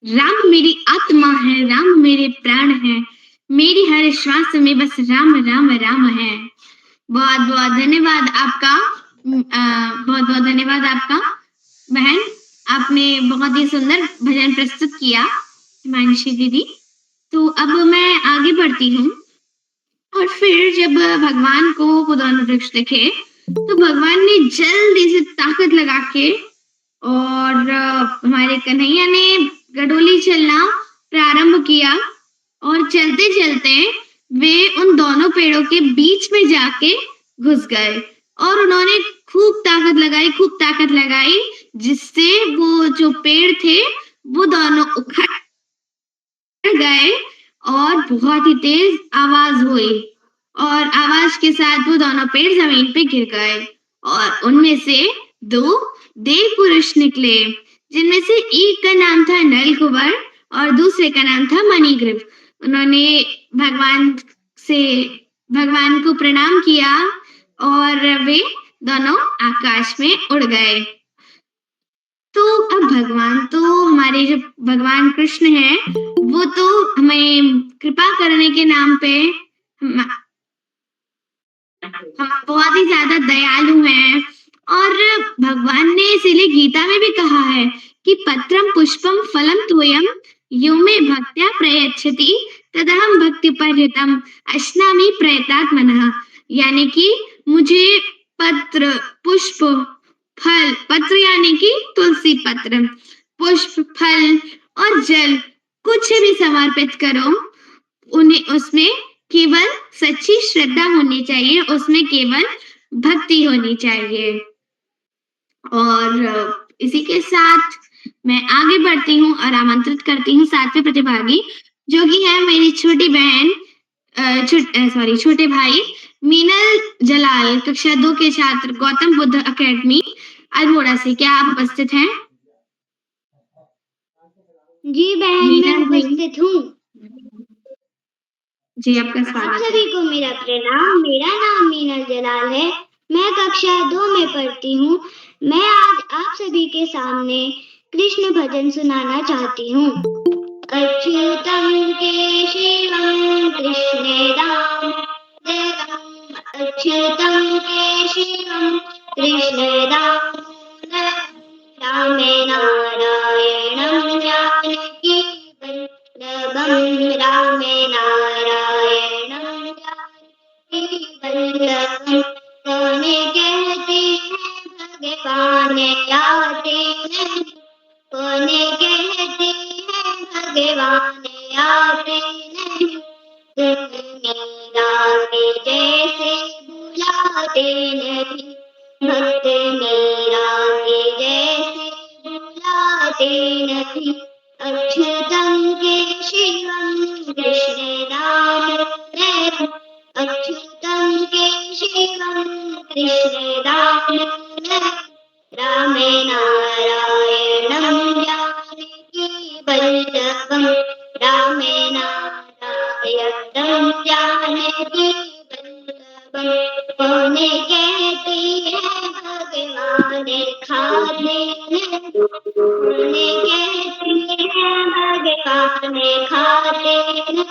राम मेरी आत्मा है, राम मेरे प्राण है, मेरी हर श्वास में बस राम राम राम है। बहुत बहुत धन्यवाद आपका, बहुत बहुत धन्यवाद आपका बहन, आपने बहुत ही सुंदर भजन प्रस्तुत किया हिमांशी दीदी। तो अब मैं आगे बढ़ती हूँ। और फिर जब भगवान को वो दोनों वृक्ष दिखे तो भगवान ने जल्दी से ताकत लगा के और हमारे कन्हैया ने गडोली चलना प्रारंभ किया और चलते चलते वे उन दोनों पेड़ों के बीच में जाके घुस गए और उन्होंने खूब ताकत लगाई जिससे वो जो पेड़ थे वो दोनों उखड़ गए और बहुत ही तेज आवाज हुई और आवाज के साथ वो दोनों पेड़ जमीन पे गिर गए और उनमें से दो देव पुरुष निकले जिनमें से एक का नाम था नलकुबर और दूसरे का नाम था मणिग्रीव। उन्होंने भगवान को प्रणाम किया और वे दोनों आकाश में उड़ गए। तो अब भगवान तो हमारे जो भगवान कृष्ण हैं वो तो हमें कृपा करने के नाम पे हम बहुत ही ज्यादा दयालु हैं और भगवान ने इसीलिए गीता में भी कहा है कि पत्रम पुष्पम फलम तोयम यो मे भक्त्या प्रयच्छति तदहम भक्ति पर्यतम अश्नामि प्रयतात्मनः। यानी कि मुझे पत्र पुष्प फल, पत्र यानी कि तुलसी पत्र, पुष्प फल और जल कुछ भी समर्पित करो, उन्हें उसमें केवल सच्ची श्रद्धा होनी चाहिए, उसमें केवल भक्ति होनी चाहिए। और इसी के साथ मैं आगे बढ़ती हूँ और आमंत्रित करती हूँ सातवें प्रतिभागी जो कि है मेरी छोटी बहन छोटे भाई मीनल जलाल, कक्षा 2 के छात्र, गौतम बुद्ध एकेडमी अल्मोड़ा से। क्या आप उपस्थित हैं? जी बहन, मैं उपस्थित हूँ। जी आपका आप स्वागत है। सभी को मेरा प्रणाम। मेरा नाम मीनल जलाल है, मैं कक्षा 2 में पढ़ती हूँ। मैं आज आप सभी के सामने कृष्ण भजन सुनाना चाहती हूँ। अच्युतम केशवम कृष्ण राम अच्युतम केशवम कृष्ण राम नारायणं जानकी वल्लभं रामे नारायणं जानकी वल्लभं। कौन कहती है भगवान आते नहीं, कौन कहती है भगवान आते नहीं, मीरा के जैसे बुलाते नहीं, भक्त मीरा के जैसे बुलाते नहीं। अच्युतम केशवम कृष्ण राम अच्युतम केशवम कृष्ण राम रामे नारायणं जानकी वल्लभं रामे नारायणं जानकी वल्लभं। कौन कहती है भगवान खाते हैं, कौन कहती है भगवान खाते हैं,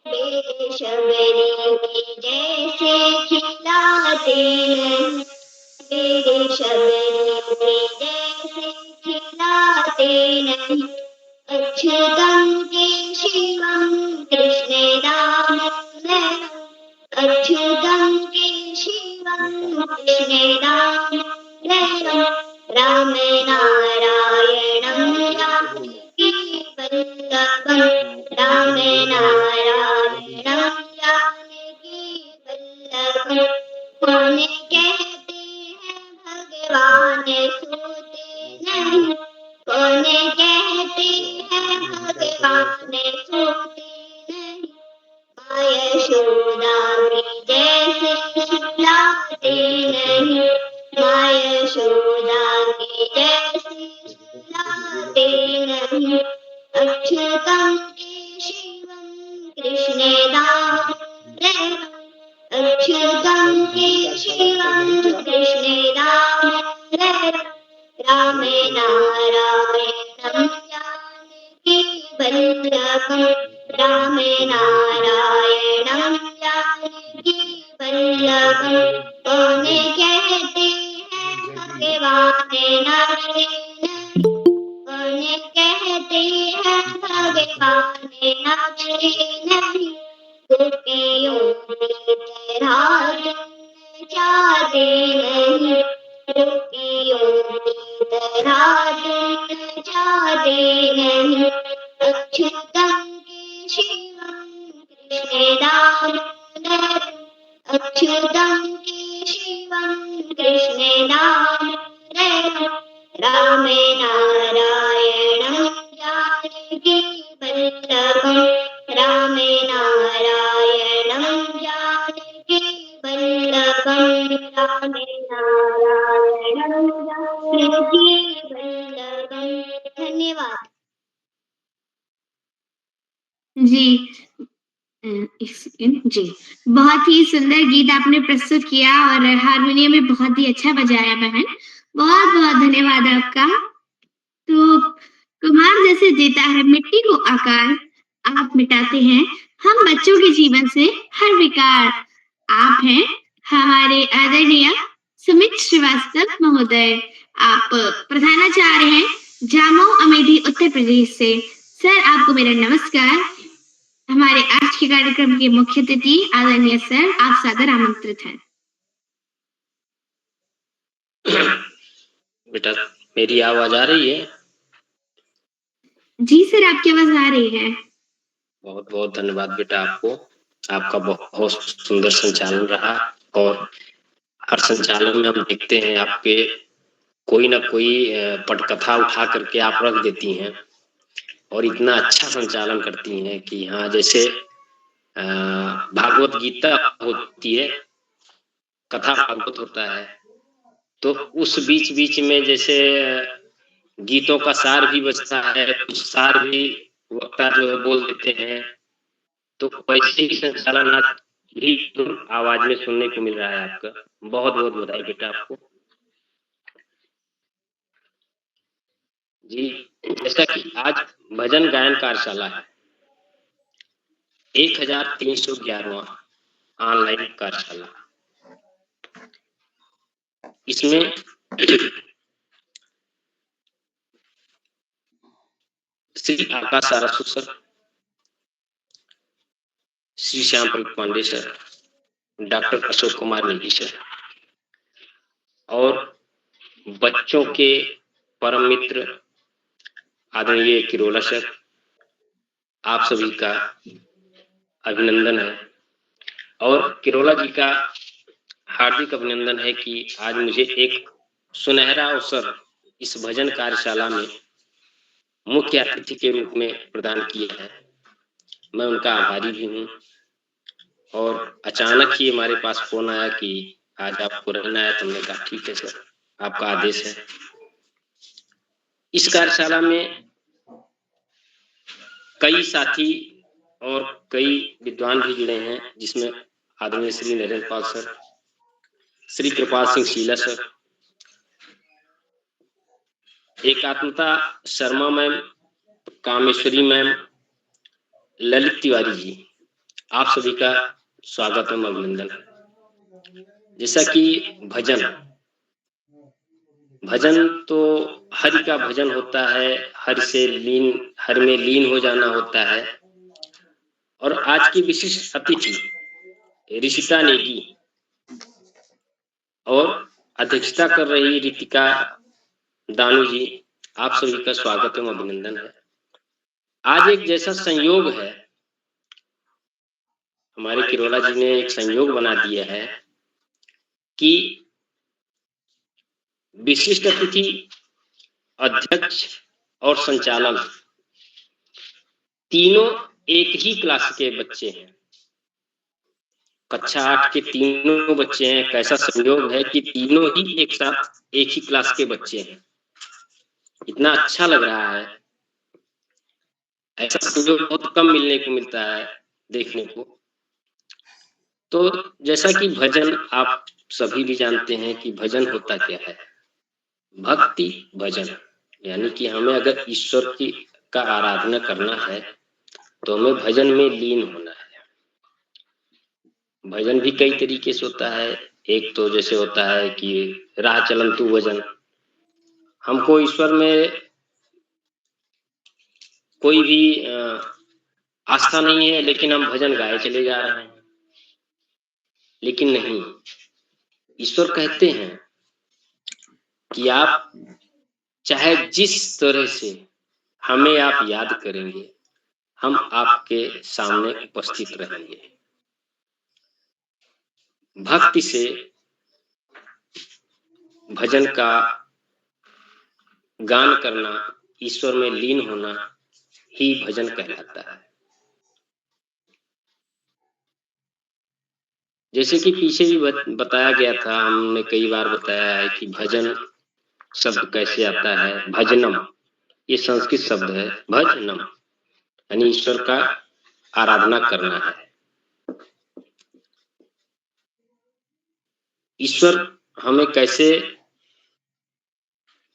मेरे शबरी की जैसे खिलाते हैं, मेरे शबरी की जैसे खिलाते नहीं। अच्युतम केशवम कृष्ण राम अच्युतम केशवम कृष्ण राम राम नारायणं जानकी वल्लभं राम नारायणं जानकी वल्लभं। कौन कहते हैं भगवान सोते नहीं, कौन कहते हैं भगवान सोते नहीं, माया यशोदा की जैसे सुलाते नहीं, माया यशोदा की जैसे सुलाते नहीं। अच्युतम केशवम कृष्ण राम अच्युतम केशवम कृष्ण राम राम नारायणं जानकी वल्लभं रामे नारायणं जानकी वल्लभं कौन कहते हैं भगवान नवीन कौन कहते हैं भगवान नवीन गोपियों की तरह तुम जाते नहीं गोपियों की तरह तुम जाते नहीं अच्युतम केशवम कृष्ण दामोदरम अच्युतम केशवम कृष्ण दामोदरम रामे नारायणं जानकी वल्लभं रामे नारायणं जानकी वल्लभं रामे नारायणं जानकी वल्लभं। धन्यवाद। जी एक सेकंड जी, बहुत ही सुंदर गीत आपने प्रस्तुत किया और हारमोनियम भी बहुत ही अच्छा बजाया बहन, बहुत बहुत धन्यवाद आपका। तो कुम्हार जैसे देता है मिट्टी को आकार, आप मिटाते हैं हम बच्चों के जीवन से हर विकार। आप हैं हमारे आदरणीय सुमित श्रीवास्तव महोदय, आप प्रधानाचार्य हैं जामो अमेठी उत्तर प्रदेश से। सर आपको मेरा नमस्कार। हमारे आज के कार्यक्रम के मुख्य अतिथि आदरणीय सर, आप सादर आमंत्रित हैं। बेटा मेरी आवाज आ रही है? जी सर, आपकी आवाज आ रही है। बहुत बहुत धन्यवाद बेटा आपको। आपका बहुत सुंदर संचालन रहा और हर संचालन में हम देखते हैं आपके कोई ना कोई पटकथा उठा करके आप रख देती हैं और इतना अच्छा संचालन करती हैं कि हाँ, जैसे भागवत गीता होती है, कथा भागवत होता है, तो उस बीच बीच में जैसे गीतों का सार भी बचता है, कुछ सार भी वक्ता जो है बोल देते हैं, तो वैसे ही संचालन आज भी आवाज में सुनने को मिल रहा है आपका। बहुत बहुत बधाई बेटा आपको। जी, जैसा कि आज भजन गायन कार्यशाला है, 1311वां ऑनलाइन कार्यशाला। इसमें Shri Akash Arsu sir, Shri Shyam Prabhu Pandey sir, doctor Ashok Kumar Negi sir और बच्चों के परम मित्र आदरणीय किरोला सर, आप सभी का अभिनंदन है और किरोला जी का हार्दिक अभिनंदन है कि आज मुझे एक सुनहरा अवसर इस भजन कार्यशाला में मुख्य अतिथि के रूप में प्रदान किया है। मैं उनका आभारी भी हूँ और अचानक ही हमारे पास फोन आया कि आज आपको रहना है, तो हमने कहा ठीक है सर, आपका आदेश है। इस कार्यशाला में कई साथी और कई विद्वान भी जुड़े हैं, जिसमें आदरणीय श्री नरेंद्र पाल सर, श्री कृपाल सिंह शीला सर, एकात्मता शर्मा मैम, कामेश्वरी मैम, ललित तिवारी जी, आप सभी का स्वागत एवं अभिनंदन है। जैसा कि भजन तो हरि का भजन होता है, हर में लीन हो जाना होता है। और आज की विशिष्ट अतिथि ऋषिता नेगी और अध्यक्षता कर रही रितिका दानू जी, आप सभी का स्वागत एवं अभिनंदन है। आज एक जैसा संयोग है, हमारे किरोला जी ने एक संयोग बना दिया है कि विशिष्ट अतिथि, अध्यक्ष और संचालन तीनों एक ही क्लास के बच्चे हैं। कक्षा 8 के तीनों बच्चे हैं। कैसा संयोग है कि तीनों ही एक साथ एक ही क्लास के बच्चे हैं। इतना अच्छा लग रहा है। ऐसा संयोग बहुत कम मिलने को मिलता है देखने को। तो जैसा कि भजन, आप सभी भी जानते हैं कि भजन होता क्या है। भक्ति भजन, यानी कि हमें अगर ईश्वर की का आराधना करना है तो हमें भजन में लीन होना है। भजन भी कई तरीके से होता है। एक तो जैसे होता है कि राह चलन तू भजन, हमको ईश्वर में कोई भी आस्था नहीं है लेकिन हम भजन गाए चले जा रहे हैं। लेकिन नहीं, ईश्वर कहते हैं कि आप चाहे जिस तरह से हमें आप याद करेंगे, हम आपके सामने उपस्थित रहेंगे। भक्ति से भजन का गान करना, ईश्वर में लीन होना ही भजन कहलाता है। जैसे कि पीछे भी बताया गया था, हमने कई बार बताया है कि भजन शब्द कैसे आता है। भजनम, ये संस्कृत शब्द है। भजनम यानी ईश्वर का आराधना करना है। ईश्वर हमें कैसे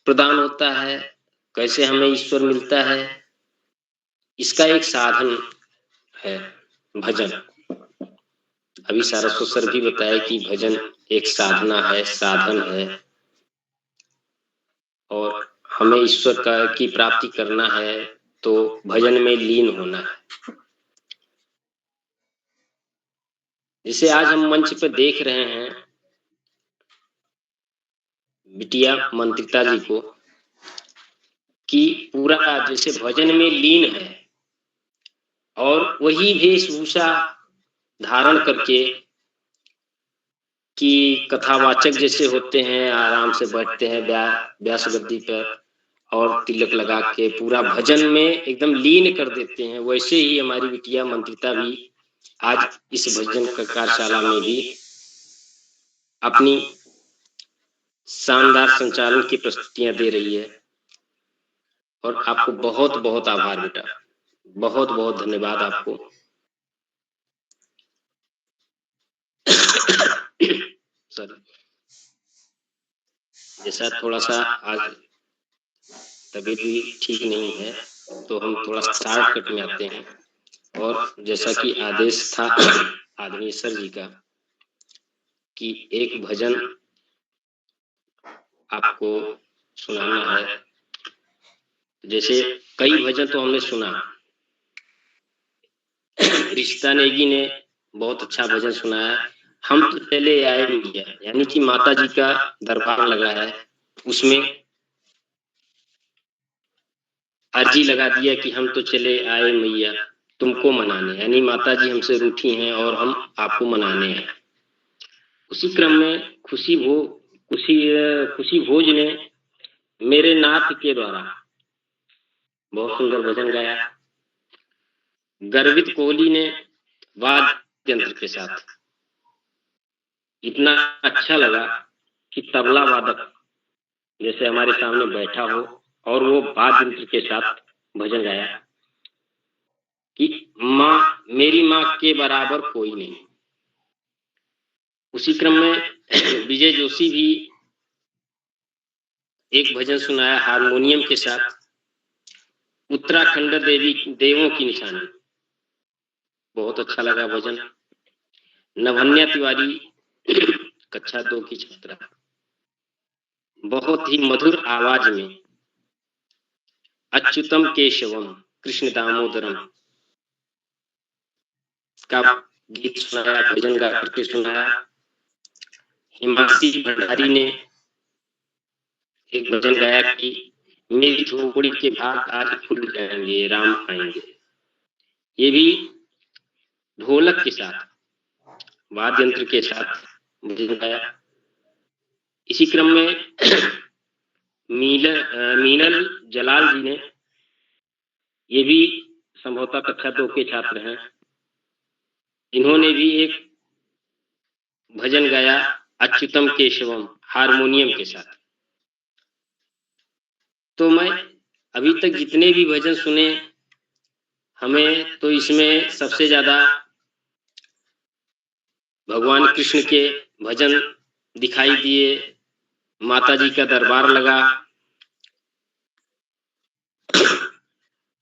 प्रदान होता है, कैसे हमें ईश्वर मिलता है, इसका एक साधन है भजन। अभी सारस्वत सर भी बताया कि भजन एक साधना है, साधन है, और हमें ईश्वर की प्राप्ति करना है तो भजन में लीन होना है। जिसे आज हम मंच पर देख रहे हैं बिटिया मंत्रिता जी को, कि पूरा जैसे भजन में लीन है और वही वेशभूषा धारण करके, कि कथावाचक जैसे होते हैं, आराम से बैठते हैं व्यास गद्दी पर और तिलक लगा के पूरा भजन में एकदम लीन कर देते हैं, वैसे ही हमारी बिटिया मंत्रिता भी आज इस भजन कार्यशाला में भी अपनी शानदार संचालन की प्रस्तुतियां दे रही है। और आपको बहुत बहुत आभार बेटा, बहुत बहुत धन्यवाद आपको। सर जैसा थोड़ा सा आज तबीयत भी ठीक नहीं है तो हम थोड़ा शॉर्टकट में आते हैं। और जैसा कि आदेश था आदरणीय सर जी का कि एक भजन आपको सुनाना है। जैसे कई भजन तो हमने सुना, रिश्ता नेगी ने बहुत अच्छा भजन सुनाया, हम तो चले आए मैया, यानी कि माता जी का दरबार लगा है, उसमें अर्जी लगा दिया कि हम तो चले आए मैया तुमको मनाने, यानी माता जी हमसे रूठी हैं और हम आपको मनाने हैं। उसी क्रम में खुशी भोज ने मेरे नाथ के द्वारा बहुत सुंदर भजन गाया। गर्वित कोहली ने वाद्य यंत्र के साथ, इतना अच्छा लगा कि तबला वादक जैसे हमारे सामने बैठा हो और वो वाद्य यंत्र के साथ भजन गाया कि माँ, मेरी माँ के बराबर कोई नहीं। उसी क्रम में विजय जोशी भी एक भजन सुनाया हारमोनियम के साथ, उत्तराखंड देवों की निशानी, बहुत अच्छा लगा भजन। नभन्या तिवारी कक्षा 2 की छात्रा, बहुत ही मधुर आवाज में अच्युतम केशवम कृष्ण दामोदरम का गीत सुनाया, भजन गा करके सुनाया। हिमांशी भंडारी ने एक भजन गाया कि मेरी झोपड़ी के भाग आज खुल जाएंगे, राम आएंगे। ये भी ढोलक के साथ, वाद्य यंत्र के साथ भजन गाया। इसी क्रम में मीनल जलाल जी ने, ये भी संभवतः कक्षा 2 के छात्र हैं, इन्होंने भी एक भजन गाया अच्युतम केशवम हारमोनियम के साथ। तो मैं अभी तक जितने भी भजन सुने, हमें तो इसमें सबसे ज्यादा भगवान कृष्ण के भजन दिखाई दिए, माता जी का दरबार लगा,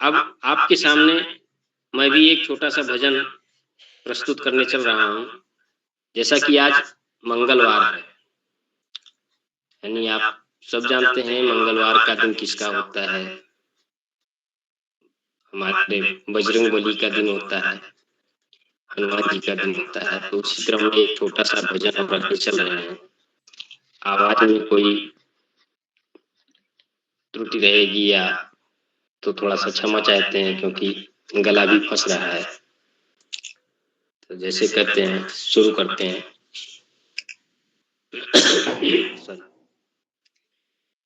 अब आपके सामने मैं भी एक छोटा सा भजन प्रस्तुत करने चल रहा हूं। जैसा कि आज मंगलवार है, यानी आप सब जानते हैं मंगलवार का दिन किसका होता है। हमारे बजरंग बली का दिन होता है, हनुमान जी का दिन होता है। तो उसी क्रम में एक छोटा सा भजन हम रखने चल रहे हैं। आवाज में कोई त्रुटि रहेगी या तो थोड़ा सा क्षमा चाहते हैं, क्योंकि गला भी फंस रहा है। तो जैसे कहते हैं, शुरू करते हैं।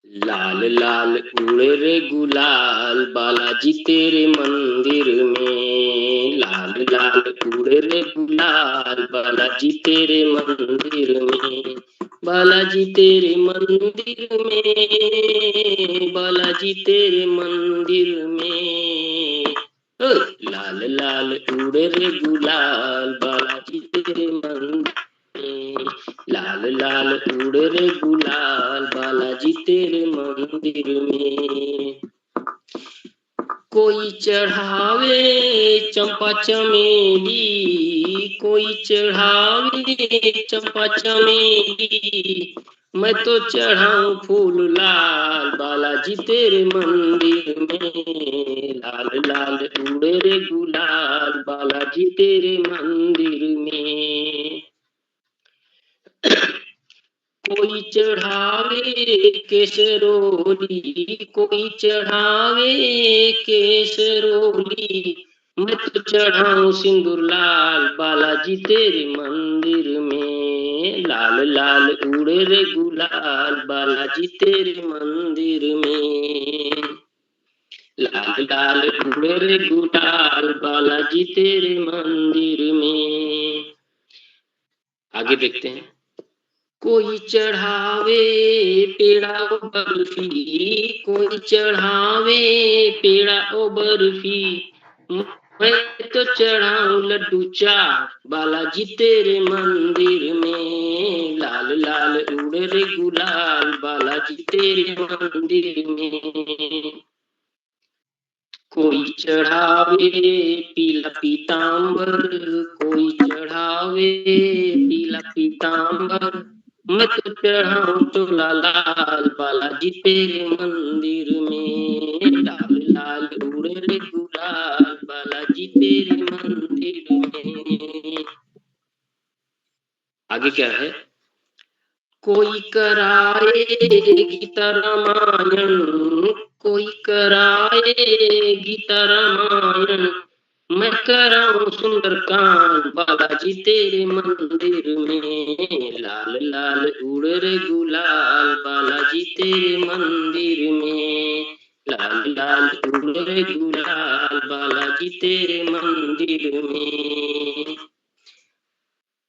लाल लाल उड़े रे गुलाल बालाजी तेरे मंदिर में, लाल लाल उड़े रे गुलाल बालाजी तेरे मंदिर में, बालाजी तेरे मंदिर में, बालाजी तेरे मंदिर में। लाल लाल उड़े रे गुलाल बालाजी तेरे मंदिर में, लाल लाल उड़े रे गुलाल बालाजी तेरे मंदिर में। कोई चढ़ावे चंपा चमेली, कोई चढ़ावे चंपा चमेली, मैं तो चढ़ाऊं फूल लाल बालाजी तेरे मंदिर में, लाल लाल उड़े रे गुलाल बालाजी तेरे मंदिर में। कोई चढ़ावे केसरोली, कोई चढ़ावे केसरोली, मैं तो चढ़ाऊं सिंदूर लाल बालाजी तेरे मंदिर में, लाल लाल उड़े रे गुलाल बालाजी तेरे मंदिर में, लाल लाल उड़े रे गुलाल बालाजी तेरे मंदिर में। आगे देखते हैं। कोई चढ़ावे पेड़ा ओ बर्फी, कोई चढ़ावे पेड़ा ओ बर्फी, मैं तो चढ़ाऊं लड्डू चाट बालाजी तेरे मंदिर में, लाल लाल उड़े रे गुलाल बालाजी तेरे मंदिर में। कोई चढ़ावे पीला पीतांबर, कोई चढ़ावे पीला पीतांबर, मैं तो चढ़ाऊं चोला लाल बालाजी तेरे मंदिर में, लाल लाल उड़े रे गुलाल बालाजी तेरे मंदिर में। आगे क्या है। कोई कराए गीता रामायण, कोई कराए गीता रामायण, मैं कराऊं सुंदरकांड बालाजी तेरे मंदिर में, लाल लाल उड़े रे गुलाल बालाजी तेरे मंदिर में, लाल लाल उड़े रे गुलाल बालाजी तेरे मंदिर में।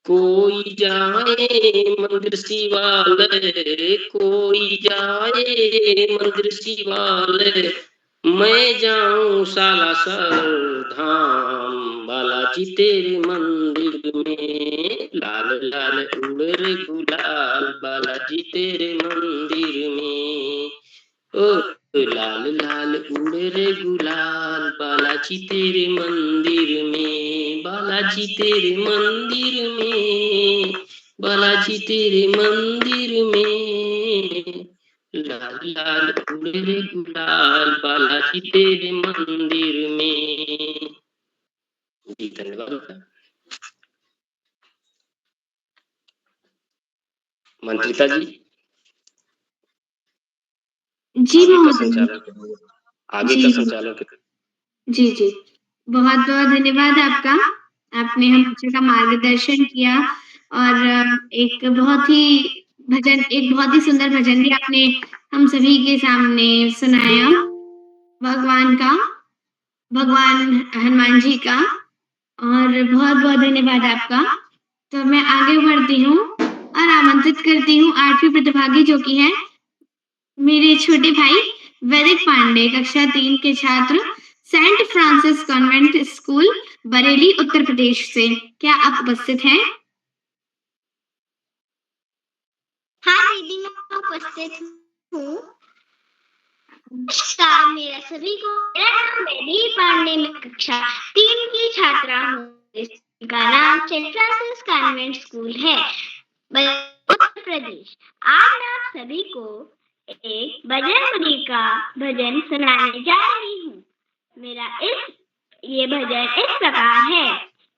कोई जाए मंदिर शिवालय, कोई जाए मंदिर शिवालय, मैं जाऊं सालासर धाम बालाजी तेरे मंदिर में, लाल लाल उड़े रे गुलाल बालाजी तेरे मंदिर में। ओ लाल लाल उड़े रे गुलाल बालाजी तेरे मंदिर में, बालाजी तेरे मंदिर में, बालाजी तेरे मंदिर में, लाल लाल उड़े रे गुलाल बालाजी तेरे मंदिर में। जी धन्यवाद। मंत्रिता जी जी आगे का महोदय। संचालन, आगे जी का संचालन। जी जी, बहुत बहुत धन्यवाद आपका। आपने हम बच्चे का मार्गदर्शन किया और एक बहुत ही सुंदर भजन भी आपने हम सभी के सामने सुनाया भगवान का, भगवान हनुमान जी का, और बहुत बहुत धन्यवाद आपका। तो मैं आगे बढ़ती हूँ और आमंत्रित करती हूँ 8वीं प्रतिभागी जो कि है मेरे छोटे भाई वैदिक पांडे, कक्षा 3 के छात्र, Saint Francis convent school, Bareilly, Uttar Pradesh से। क्या आप उपस्थित हैं? हाँ दीदी, मैं उपस्थित हूँ। नमस्कार मेरा सभी को। मेरा नाम बेबी पांडे, में कक्षा 3 की छात्रा हूँ। इसका नाम सेंट फ्रांसिस कॉन्वेंट स्कूल है, उत्तर प्रदेश। आज मैं आप सभी को एक भजन मुनि का भजन सुनाने जा रही हूँ। ये भजन इस प्रकार है।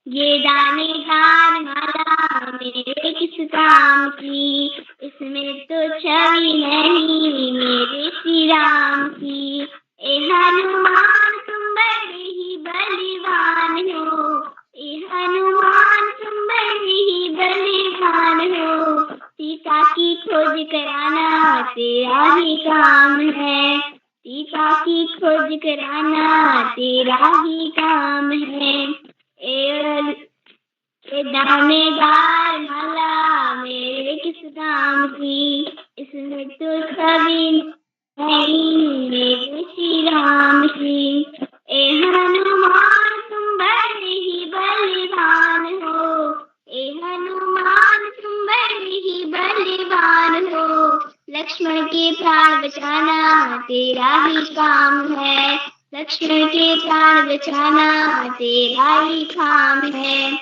ये दानेदार माला मेरे किस काम की, इसमें तो छवि नहीं मेरे श्री राम की। ए हनुमान तुम बड़े ही बलवान हो, ए हनुमान तुम बड़े ही बलवान हो। सीता की खोज कराना तेरा ही काम है, सीता की खोज कराना तेरा ही काम है। ए दानेदार माला मेरे किस काम की, इसमें तो छवि नहीं मेरे श्री राम की। ए हनुमान तुम बड़े ही बलवान हो, ए हनुमान तुम बड़े ही बलवान हो। लक्ष्मण के प्राण बचाना तेरा ही काम है, लक्ष्मण के प्राण बचाना तेरा ही काम है।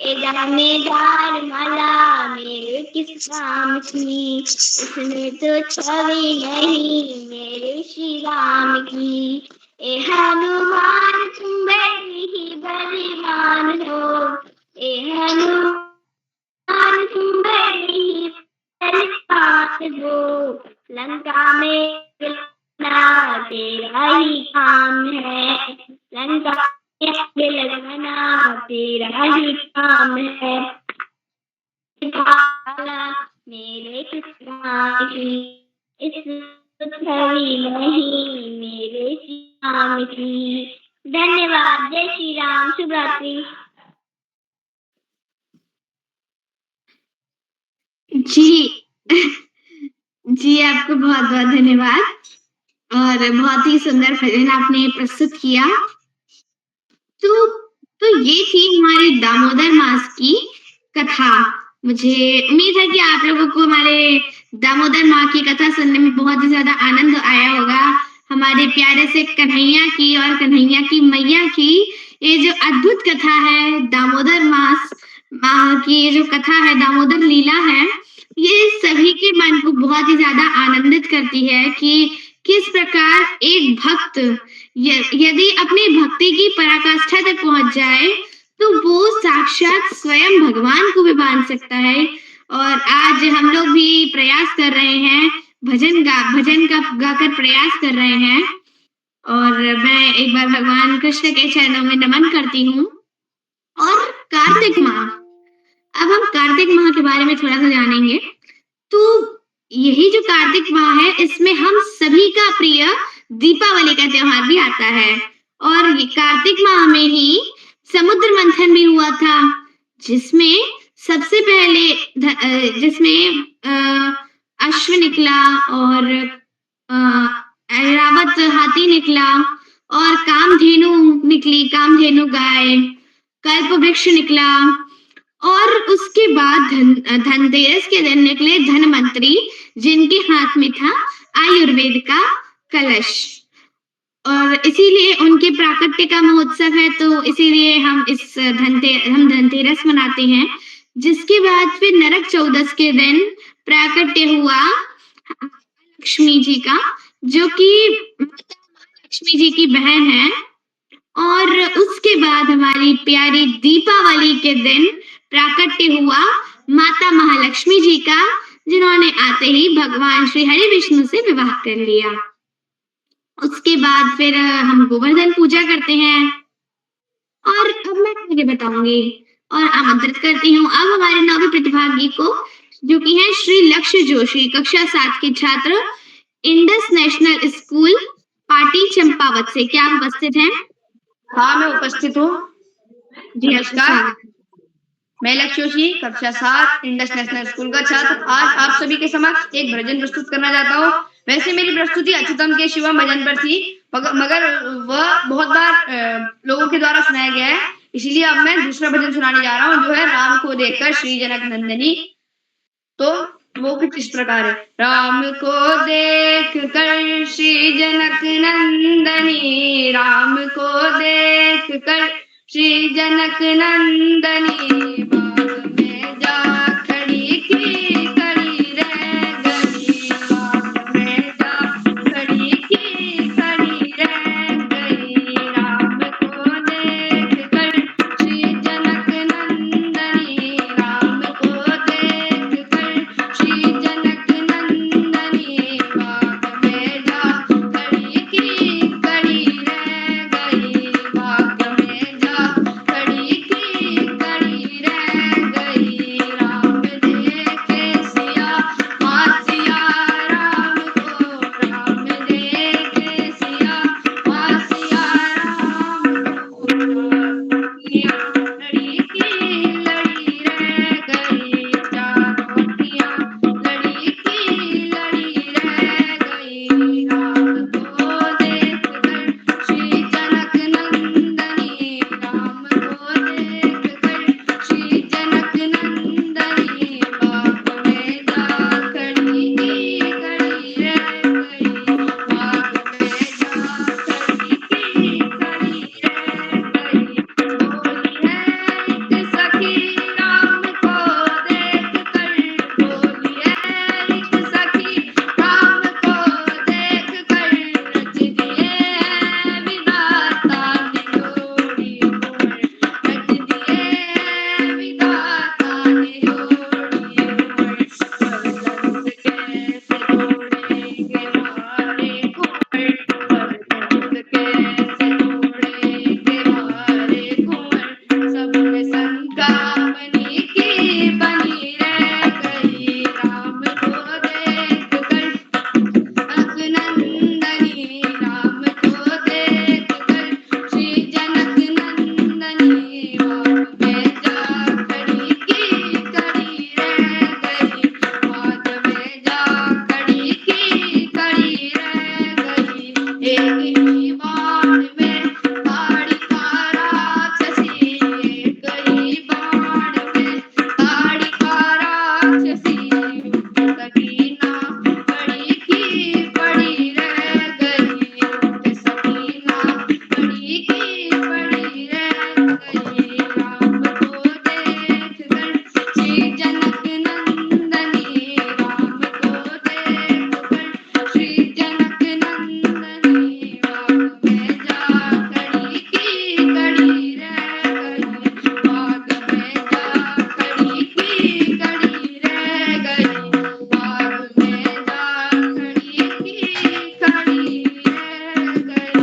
ए दानेदार माला मेरे किस काम की, इसमें तो छवि नहीं मेरे श्री राम की। ए हनुमान तुम बड़े ही बलवान हो, ए हनुमान तुम बड़े ही बलवान हो। लंका में लगाना तेरा ही काम है, लंका में लगाना तेरा ही काम है। मेरे किस काम की, इस छवि नहीं मेरे श्री राम की। धन्यवाद। जय श्री राम। शुभ रात्रि। जी जी, आपको बहुत बहुत धन्यवाद और बहुत ही सुंदर भजन आपने प्रस्तुत किया। तो ये थी हमारी दामोदर मास की कथा। मुझे उम्मीद है कि आप लोगों को हमारे दामोदर माँ की कथा सुनने में बहुत ही ज्यादा आनंद आया होगा। हमारे प्यारे से कन्हैया की और कन्हैया की मैया की ये जो अद्भुत कथा है, दामोदर मास माँ की ये जो कथा है, दामोदर लीला है, ये सभी के मन को बहुत ही ज्यादा आनंदित करती है कि किस प्रकार एक भक्त यदि अपनी भक्ति की पराकाष्ठा तक पहुंच जाए तो वो साक्षात स्वयं भगवान को भी मान सकता है। और आज हम लोग भी प्रयास कर रहे हैं, भजन का गाकर प्रयास कर रहे हैं। और मैं एक बार भगवान कृष्ण के चरणों में नमन करती हूँ। और कार्तिक माह, अब हम कार्तिक माह के बारे में थोड़ा सा जानेंगे। तो यही जो कार्तिक माह है, इसमें हम सभी का प्रिय दीपावली का त्योहार भी आता है। और ये कार्तिक माह में ही समुद्र मंथन भी हुआ था, जिसमें सबसे पहले जिसमें अश्व निकला और ऐरावत हाथी निकला और कामधेनु निकली, कामधेनु गाय, कल्प वृक्ष निकला। और उसके बाद धनतेरस के दिन निकले धनवंतरी, जिनके हाथ में था आयुर्वेद का कलश। और इसीलिए उनके प्राकट्य का महोत्सव है, तो इसीलिए हम धनतेरस मनाते हैं। जिसके बाद फिर नरक चौदस के दिन प्राकट्य हुआ लक्ष्मी जी का, जो कि लक्ष्मी जी की बहन है। और उसके बाद हमारी प्यारी दीपावली के दिन प्राकट्य हुआ माता महालक्ष्मी जी का, जिन्होंने आते ही भगवान श्री हरि विष्णु से विवाह कर लिया। उसके बाद फिर हम गोवर्धन पूजा करते हैं। और अब मैं आगे बताऊंगी और आमंत्रित करती हूँ अब हमारे नौवे प्रतिभागी को, जो कि हैं श्री लक्ष्य जोशी, कक्षा 7 के छात्र, इंडस नेशनल स्कूल, पाटी चंपावत से। क्या आप उपस्थित हैं? हाँ, मैं उपस्थित हूँ। नमस्कार, मैं लक्ष्य जोशी, कक्षा 7, इंडस नेशनल स्कूल का छात्र, आज आप सभी के समक्ष एक भजन प्रस्तुत करना चाहता हूँ। वैसे मेरी प्रस्तुति अच्युतम के शिवम भजन पर थी, मगर वह बहुत बार लोगों के द्वारा सुनाया गया है, इसीलिए अब मैं दूसरा भजन सुनाने जा रहा हूँ, जो है राम को देखकर श्री जनक नंदनी। तो वो कुछ इस प्रकार है। राम को देख कर श्री जनक नंदनी राम को देख कर श्री जनक नंदनी बाग में जा खड़ी की खड़ी रह गई बाग में जा खड़ी की खड़ी रह गई राम को देख कर श्री जनक नंदनी राम को देख कर श्री जनक नंदनी बाग में जा खड़ी की खड़ी रह गई बाग में जा खड़ी की खड़ी रह गई राम देखे सिया माँ सिया राम को राम देखे सिया माँ सिया राम को लड़ी की लड़ी रह गई चारों किया लड़ी की लड़ी रह गई राम को देख कर श्री जनक नंदनी राम को देख कर श्री जनक नंदनी बाग में जा खड़ी की खड़ी रह गई बाग में जा खड़ी की खड़ी रह गई बोली है एक सखी राम को देख कर बोली है एक सखी राम को देख कर रच दिए विधाता ने जोड़ी कुंवर रच दिए विधाता ने जोड़ी कुंवर परदंत कैसे जोड़ेंगे मारे कुंवर परदंत कैसे जोड़ेंगे मारे कुंवर सब में शंका बनी की बनी रह गई राम को देख कर जनक नंदनी राम को देख कर श्री जनक नंदनी बाग में जा खड़ी की खड़ी रह गई बाग में जा खड़ी की खड़ी रह गई एक ही बाण में ताड़िका राक्षसी एक ही बाण में ताड़िका राक्षसी सकीना बड़ी की बड़ी रह गई सकीना बड़ी की बड़ी रह गई राम को देख कर श्री जनक नंदनी राम को देख कर श्री जनक नंदनी बाग में जा खड़ी की खड़ी रह गई बाग में जा खड़ी की खड़ी रह गई बाग में जा खड़ी की खड़ी रह गई।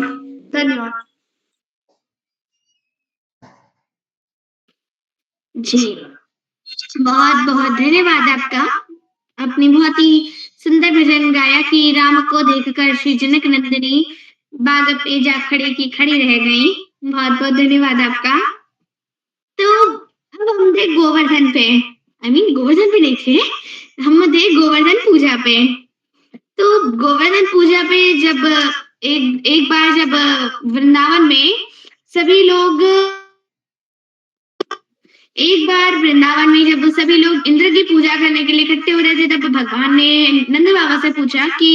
धन्यवाद। जी बहुत बहुत धन्यवाद आपका। अपनी बहुत ही सुंदर भजन गाया कि राम को देखकर श्री जनक नंदिनी बाग पे जा खड़ी की खड़ी रह गई। बहुत बहुत धन्यवाद आपका। तो अब हम थे गोवर्धन पे, गोवर्धन पे नहीं थे, हम थे गोवर्धन पूजा पे। तो गोवर्धन पूजा पे जब एक बार जब वृंदावन में सभी लोग इंद्र की पूजा करने के लिए इकट्ठे हो रहे थे, तब भगवान ने नंद बाबा से पूछा कि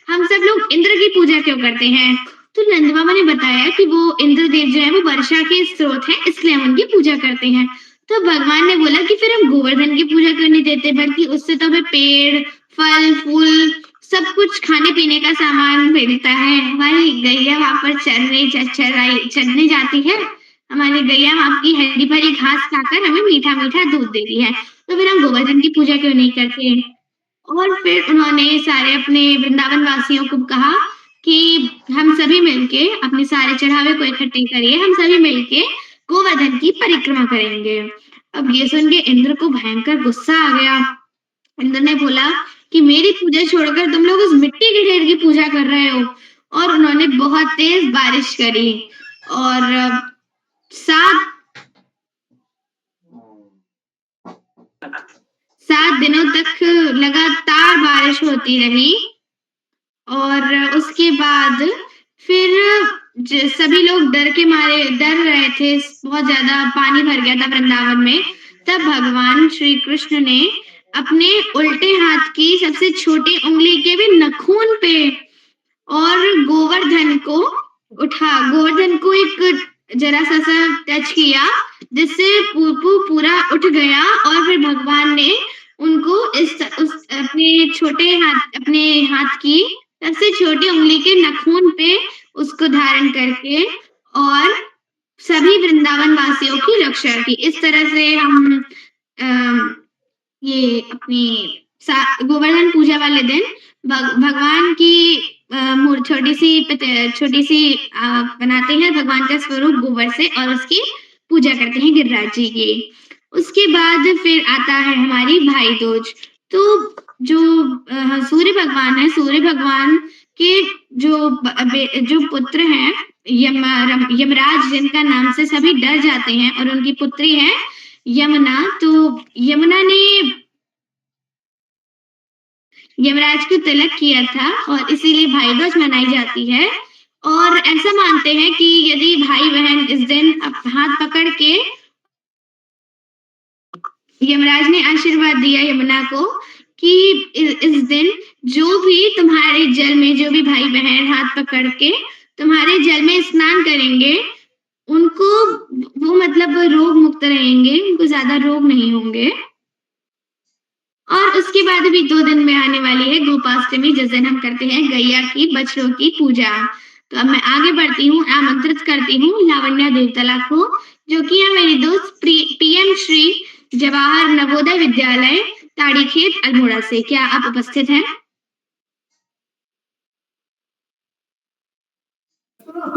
हम सब लोग इंद्र की पूजा क्यों करते हैं। तो नंद बाबा ने बताया कि वो इंद्रदेव जो है वो वर्षा के स्रोत है, इसलिए हम उनकी पूजा करते हैं। तो भगवान ने बोला कि फिर हम गोवर्धन की पूजा करने देते, बल्कि उससे तो हमें पेड़ फल फूल सब कुछ खाने पीने का सामान मिलता है। हमारी गैया वहां पर चरने जाती है, हमारी गैया आपकी हरी भरी घास खाकर हमें मीठा मीठा दूध देती है, तो फिर हम गोवर्धन की पूजा क्यों नहीं करते। और फिर उन्होंने सारे अपने वृंदावन वासियों को कहा कि हम सभी मिलके अपने सारे चढ़ावे को इकट्ठे करिए, हम सभी मिलके गोवर्धन की परिक्रमा करेंगे। अब ये सुन के इंद्र को भयंकर गुस्सा आ गया। इंद्र ने बोला कि मेरी पूजा छोड़कर तुम लोग उस मिट्टी के ढेर की पूजा कर रहे हो। और उन्होंने बहुत तेज बारिश करी और 7 दिनों तक लगातार बारिश होती रही। और उसके बाद फिर सभी लोग डर रहे थे, बहुत ज्यादा पानी भर गया था वृंदावन में। तब भगवान श्री कृष्ण ने अपने उल्टे हाथ की सबसे छोटी उंगली के भी नखून पे और गोवर्धन को एक जरा सा टच किया, जिससे पुप्पू पूरा उठ गया और फिर भगवान ने उनको अपने हाथ की सबसे छोटी उंगली के नाखून पे उसको धारण करके और सभी वृंदावन वासियों की रक्षा की। इस तरह से हम ये अपनी गोवर्धन पूजा वाले दिन भगवान की छोटी सी बनाते हैं भगवान का स्वरूप गोबर से और उसकी पूजा करते हैं गिरिराज जी की। उसके बाद फिर आता है हमारी भाई दूज। तो जो सूर्य भगवान है, सूर्य भगवान के जो पुत्र हैं यमराज, जिनका नाम से सभी डर जाते हैं, और उनकी पुत्री है यमुना। तो यमुना ने यमराज को तिलक किया था और इसीलिए भाई दूज मनाई जाती है। और ऐसा मानते हैं कि यदि भाई बहन इस दिन हाथ पकड़ के, यमराज ने आशीर्वाद दिया यमुना को कि इस दिन जो भी तुम्हारे जल में, जो भी भाई बहन हाथ पकड़ के तुम्हारे जल में स्नान करेंगे, उनको वो मतलब रोग मुक्त रहेंगे, उनको ज्यादा रोग नहीं होंगे। और उसके बाद भी 2 दिन में आने वाली है गोपाष्टमी, जिस दिन हम करते हैं गैया की, बछड़ों की पूजा। तो अब मैं आगे बढ़ती हूँ, आमंत्रित करती हूँ लावण्या देवतला को, जो कि है मेरी दोस्त पीएम श्री जवाहर नवोदय विद्यालय ताड़ीखेत अल्मोड़ा से। क्या आप उपस्थित हैं?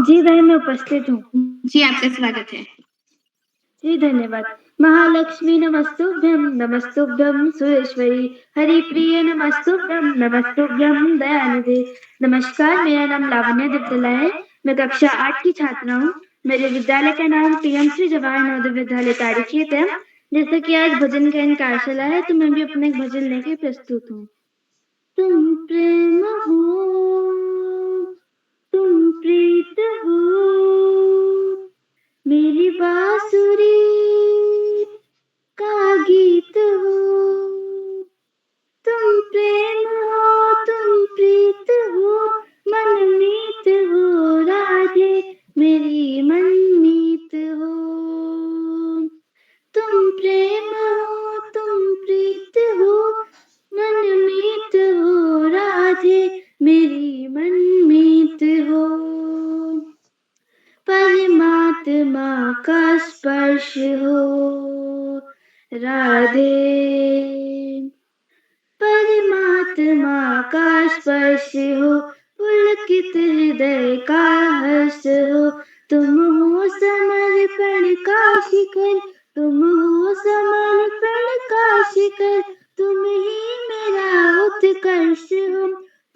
जी बहन, मैं उपस्थित हूँ। जी, आपका स्वागत है। जी धन्यवाद। महालक्ष्मी नमस्तुभ्यं, नमस्तुभ्यं सुरेश्वरी, हरिप्रिय नमस्तुभ्यं, नमस्तुभ्यं दयानिधे। नमस्कार, मेरा नाम लावण्या देवतला है। मैं कक्षा 8 की छात्रा हूँ। मेरे विद्यालय का नाम पीएम श्री जवाहर नवोदय विद्यालय ताड़ीखेत है। जैसे कि आज भजन गायन कार्यशाला है, तो मैं भी अपना एक भजन लेके प्रस्तुत हूँ। तुम प्रेम हो, तुम प्रीत हो, मेरी बांसुरी का गीत हो। तुम प्रेम हो, तुम प्रीत हो, मनमीत हो राधे, मेरी मनमीत हो। तुम प्रेम हो, तुम प्रीत हो, मनमीत हो राधे, मेरी मनमीत हो। परमात्मा का स्पर्श हो राधे, परमात्मा का स्पर्श हो, पुलकित हृदय का हर्ष हो। तुम हो समर्पण का शिखर, तुम हो समर्पण का शिखर, तुम ही मेरा उत्कर्ष हो।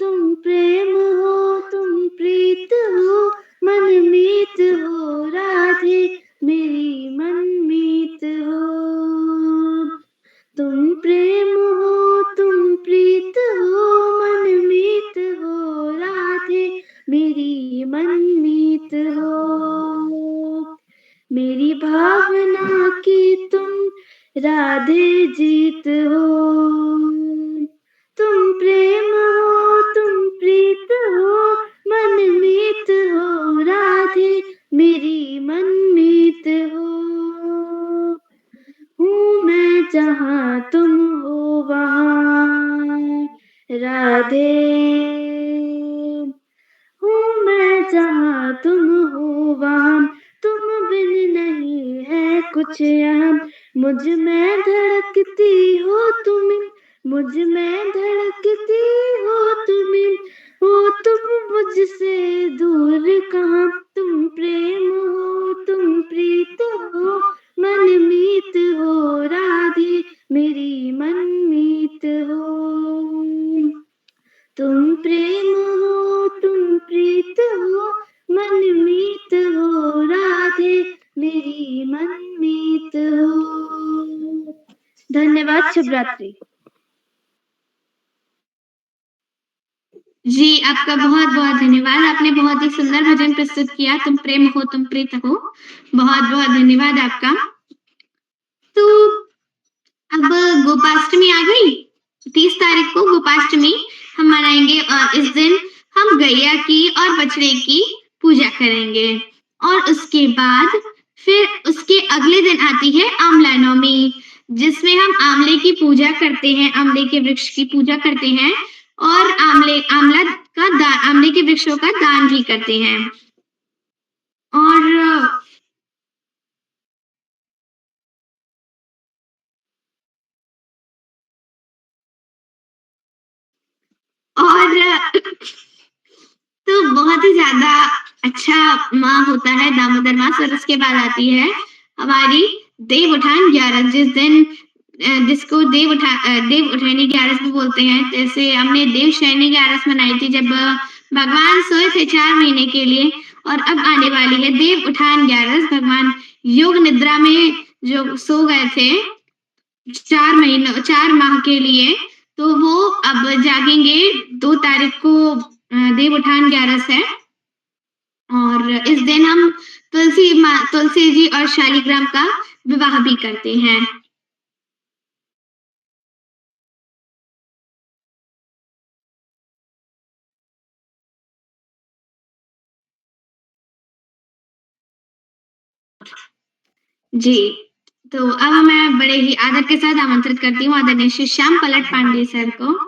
तुम प्रेम हो, तुम प्रीत हो, मनमीत हो राधे, मेरी मनमीत हो। तुम प्रेम हो, तुम प्रीत हो, मनमीत हो राधे, मेरी मनमीत हो। मेरी भावना की तुम राधे जीत हो। तुम प्रेम हो, तुम प्रीत हो, मनमीत हो राधे, मेरी मनमीत हो। हूँ मैं जहाँ तुम हो वहाँ राधे, हूँ मैं जहाँ तुम हो वहाँ, तुम बिन नहीं है कुछ यहाँ। मुझ में धड़कती हो तुम, मुझ में धड़कती हो तुम, हो तुम मुझसे दूर कहाँ। तुम प्रेम हो, तुम प्रीत हो, मनमीत हो राधे, मेरी मनमीत हो। तुम प्रेम हो, तुम प्रीत हो, मनमीत हो राधे, मेरी मनमीत हो। धन्यवाद। शुभ रात्रि। जी, आपका बहुत बहुत धन्यवाद। आपने बहुत ही सुंदर भजन प्रस्तुत किया, तुम प्रेम हो, तुम प्रीत हो। बहुत बहुत धन्यवाद आपका। तो अब गोपाष्टमी आ गई, 30 तारीख को गोपाष्टमी हम मनाएंगे और इस दिन हम गैया की और बछड़े की पूजा करेंगे। और उसके बाद फिर उसके अगले दिन आती है आंवला नवमी, जिसमें हम आंवले की पूजा करते हैं, आंवले के वृक्ष की पूजा करते हैं और आंवले के वृक्षों का दान भी करते हैं। और तो बहुत ही ज्यादा अच्छा माह होता है दामोदर मास। और उसके बाद आती है हमारी देव उठान 11, जिस दिन जिसको देव उठानी 11 भी बोलते हैं। जैसे हमने देव शयनी 11 मनाई थी जब भगवान सोए थे 4 महीने के लिए, और अब आने वाली है देव उठान 11। भगवान योग निद्रा में जो सो गए थे 4 माह के लिए, तो वो अब जागेंगे। 2 तारीख को देव उठान 11 है और इस दिन हम तुलसी जी और शालिग्राम का विवाह भी करते हैं। जी, तो अब मैं बड़े ही आदर के साथ आमंत्रित करती हूँ आदरणीय श्री श्याम पलट पांडे सर को।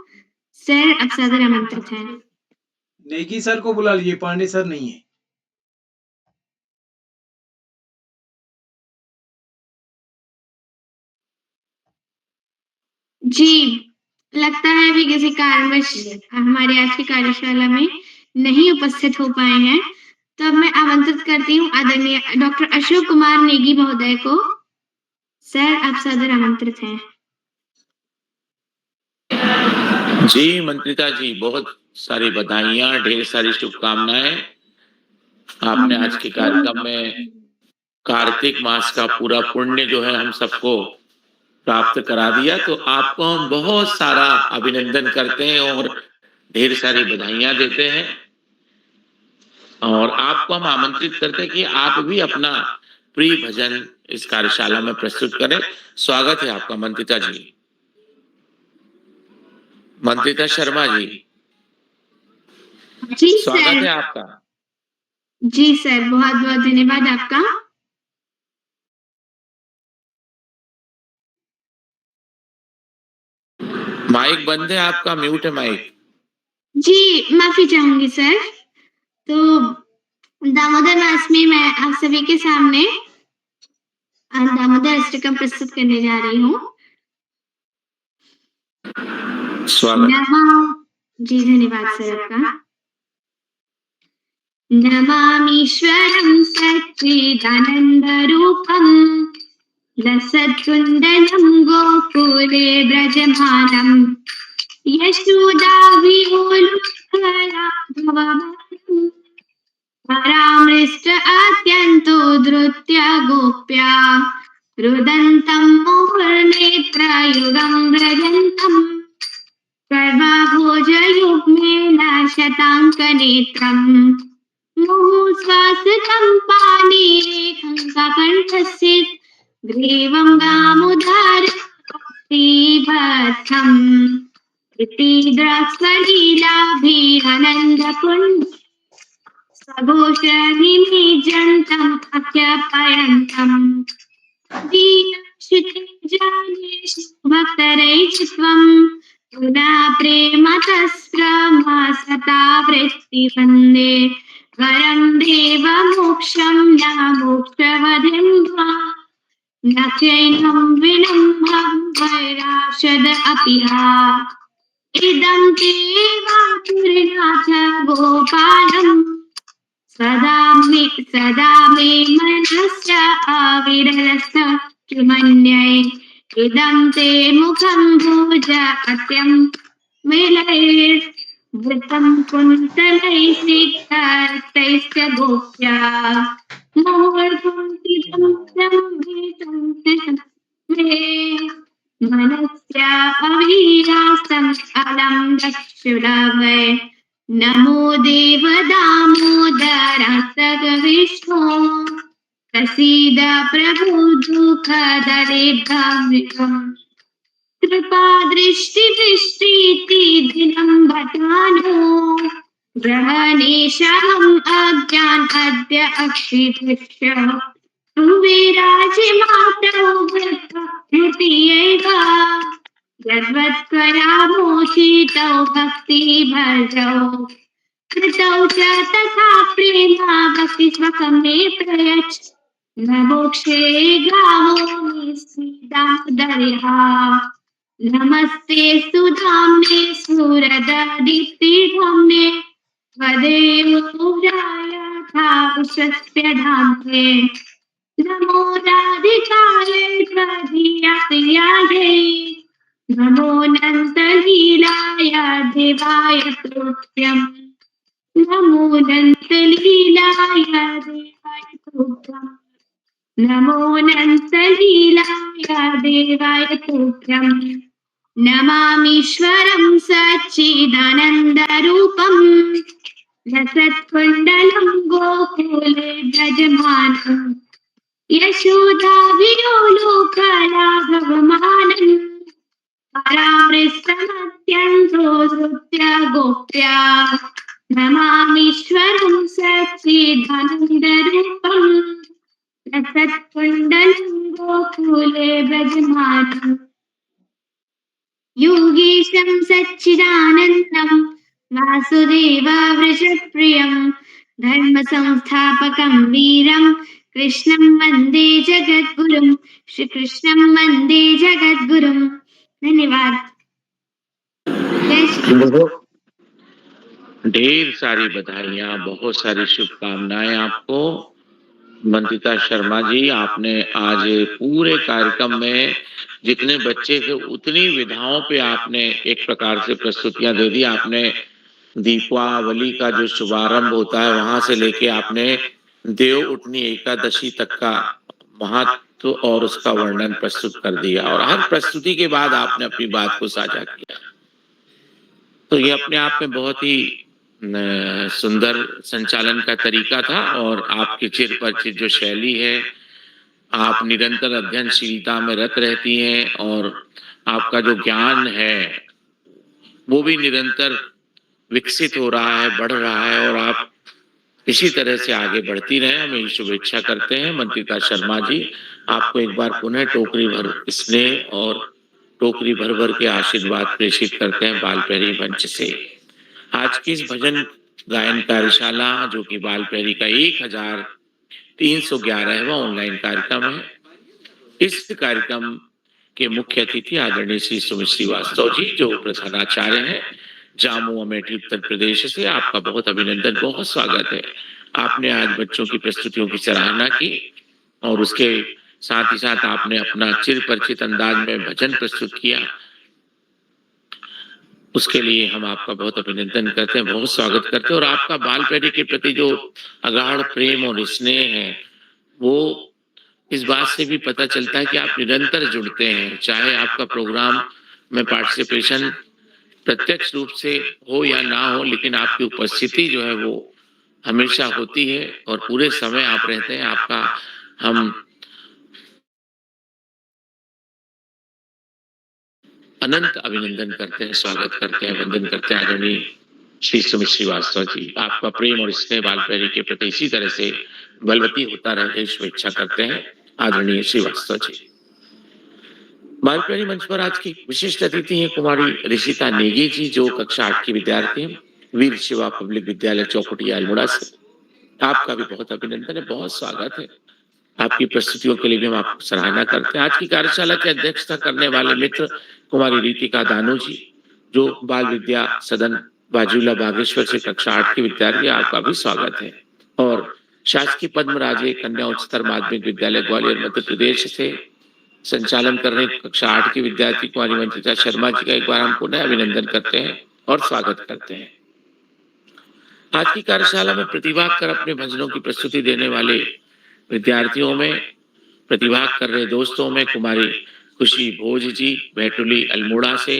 सर अब सदर आमंत्रित हैं। नेगी सर को बुला लीजिए, पांडे सर नहीं है। जी, लगता है भी किसी कारणवश हमारी आज की कार्यशाला में नहीं उपस्थित हो पाए हैं, तो अब मैं आमंत्रित करती हूँ आदरणीय डॉक्टर अशोक कुमार नेगी महोदय को। सर आप सदर आमंत्रित हैं। जी मंत्रिता जी, बहुत सारी बधाइयां, ढेर सारी शुभकामनाएं। आपने आज के कार्यक्रम में कार्तिक मास का पूरा पुण्य जो है हम सबको प्राप्त करा दिया, तो आपको हम बहुत सारा अभिनंदन करते हैं और ढेर सारी बधाइयां देते हैं। और आपको हम आमंत्रित करते हैं कि आप भी अपना प्रिय भजन इस कार्यशाला में प्रस्तुत करें। स्वागत है आपका मंत्रिता जी। मंत्रिता शर्मा जी, जी स्वागत सर। है आपका। जी सर, बहुत बहुत धन्यवाद आपका। माइक बंद है आपका, म्यूट है माइक। जी माफी चाहूंगी सर। तो दामोदर मास में मैं आप सभी के सामने दामोदर अष्टकम प्रस्तुत करने जा रही हूँ। जी धन्यवाद सर आपका। नमामीश्वरं सच्चिदानन्दरूपं लसत्कुन्दलं गोकुले व्रजमानं यशोदाभिहोलुकराघवमनं परामृष्ट अत्यन्तो धृत्य गोप्या रुदन्तं मुहुर्नेत्रयुगं व्रजन्तं सर्वभोजयुग्मेन शताङ्कनेत्रम् मुहुश्वासकं पाणिरेखं ककण्ठस्य ग्रीवं गामुदारभक्तिभत्सम् इति द्रक्ष्वलीलाभिरनन्दपुण्ड सघोषनिमिजन्तम् अख्यपयन्तम् दीनशुचिजानेषु भक्तरैचित्वम् पुनः प्रेमतस्क्रमसता वृत्तिवन्दे वरं देवमोक्षं न मोक्षवधिं वा न चैनं विलम्बं वैराशद अपि हा इदं ते वासुरनाथ गोपालं सदा मे मनस्य अविरलस्य किमन्ये इदं ते मुखं भुज अत्यं विलयैर्वृतं कुन्तलैः सिक्तैश्च गोप्या मुहुर्कुण्ठितं संभीतं मे मनस्य अभिलाषम् अलं दक्षुणवै नमो देव दामोदरास्तग विष्णु प्रसीद प्रभु दुःखदरेभ्यः कृपा दृष्टि दृष्टीति दिनं भटानो ग्रहणेशहम् अज्ञान अद्य अक्षिभिक्षः विराजमातौ भृत्यैव यद्वत्त्वया मोषितौ भक्तिभजौ कृतौ च तथा प्रेमा भक्ति स्वकं मे प्रयच्छ न मोक्षे गावो निःसीदादरिः नमस्ते सुधाम्ने स्फुरददीप्तिधाम्ने त्वदेवपुराय उषस्य धाम्ने नमो राधिकाय त्वदीयाय नमो नन्दलीलाय देवाय तुभ्यम् नमो नन्दलीलाय देवाय तुभ्यम् नमो नन्दलीलाय देवाय तुभ्यम् नमामीश्वरं सच्चिदानन्दरूपम् लसत्कुण्डलं गोकुले व्रजमानम् यशोदाविलोकलाभवमानम् परामृष्टमत्यन्तो धृत्य गोप्या नमामीश्वरं सच्चिदानन्दरूपम् लसत्कुण्डलं गोकुले व्रजमानम् योगीशं सच्चिदानन्दं वासुदेववृषप्रियं धर्मसंस्थापकं वीरं कृष्णं वन्दे जगद्गुरुं श्रीकृष्णं वन्दे जगद्गुरुं धन्यवाद। जय श्री ढेर सारी बधाइयां, बहुत सारी शुभकामनाएं आपको। मंत्रिता शर्मा जी, आपने आज पूरे कार्यक्रम में जितने बच्चे थे उतनी विधाओं पे आपने एक प्रकार से प्रस्तुतियां दे दी। आपने दीपावली का जो शुभारंभ होता है वहां से लेके आपने देव उठनी एकादशी तक का महत्व और उसका वर्णन प्रस्तुत कर दिया, और हर प्रस्तुति के बाद आपने अपनी बात को साझा किया। तो ये अपने आप में बहुत ही सुंदर संचालन का तरीका था, और आपके चिर परिचित जो शैली है, आप निरंतर अध्ययनशीलता में रत रहती हैं, और आपका जो ज्ञान है वो भी निरंतर विकसित हो रहा है, बढ़ रहा है, और आप इसी तरह से आगे बढ़ती रहे, हम यही शुभेच्छा करते हैं। मंत्रिता शर्मा जी, आपको एक बार पुनः टोकरी भर स्नेह और टोकरी भर भर के आशीर्वाद प्रेषित करते हैं बालपहरी मंच से। आज की इस भजन गायन कार्यशाला, जो कि बालपहरी का 1311वां ऑनलाइन कार्यक्रम है, इस कार्यक्रम के मुख्य अतिथि आदरणीय श्री सुमित श्रीवास्तव जी, जो प्रधानाचार्य हैं जामू अमेठी उत्तर प्रदेश से। आपका बहुत अभिनंदन, बहुत स्वागत है। आपने आज बच्चों की प्रस्तुतियों की सराहना की, और उसके साथ ही साथ आपने अपना चिर परिचित अंदाज में भजन प्रस्तुत किया। उसके लिए हम आपका बहुत अभिनंदन करते हैं, बहुत स्वागत करते हैं। और आपका बालपैडी के प्रति जो अगाढ़ प्रेम और स्नेह है, वो इस बात से भी पता चलता है कि आप निरंतर जुड़ते हैं, चाहे आपका प्रोग्राम में पार्टिसिपेशन प्रत्यक्ष रूप से हो या ना हो, लेकिन आपकी उपस्थिति जो है वो हमेशा होती है, और पूरे समय आप रहते हैं। आपका हम अनंत अभिनंदन करते हैं, स्वागत करते हैं, वंदन करते हैं आदरणीय श्री सुमित श्रीवास्तव जी। आपका प्रेम और स्नेह बालपैरी के प्रति इसी तरह से बलवती होता रहे, शुभेच्छा करते हैं आदरणीय श्रीवास्तव जी। बालपैरी मंच पर आज की विशिष्ट अतिथि हैं कुमारी ऋषिता नेगी जी, जो कक्षा 8 की विद्यार्थी हैं, वीर शिवा पब्लिक विद्यालय चौकुटिया अल्मोड़ा से। आपका भी बहुत अभिनंदन है, बहुत स्वागत है। आपकी प्रस्तुतियों के लिए भी हम आपको सराहना करते हैं। आज की कार्यशाला की अध्यक्षता करने वाले मित्र कुमारी रीतिका दानू जी, जो बाल विद्या सदन बाजूला बागेश्वर से कक्षा 8 की विद्यार्थी, आपका भी स्वागत है। और शासकीय पद्मराजे कन्या उच्चतर माध्यमिक विद्यालय ग्वालियर मध्य प्रदेश से संचालन कर रहे कक्षा 8 की विद्यार्थी कुमारी मंत्रिता शर्मा जी का एक बार हम पुनः अभिनंदन करते हैं और स्वागत करते हैं। आज की कार्यशाला में प्रतिभाग कर अपने भजनों की प्रस्तुति देने वाले विद्यार्थियों में, प्रतिभाग कर रहे दोस्तों में कुमारी खुशी भोज जी बैटुली अल्मोड़ा से,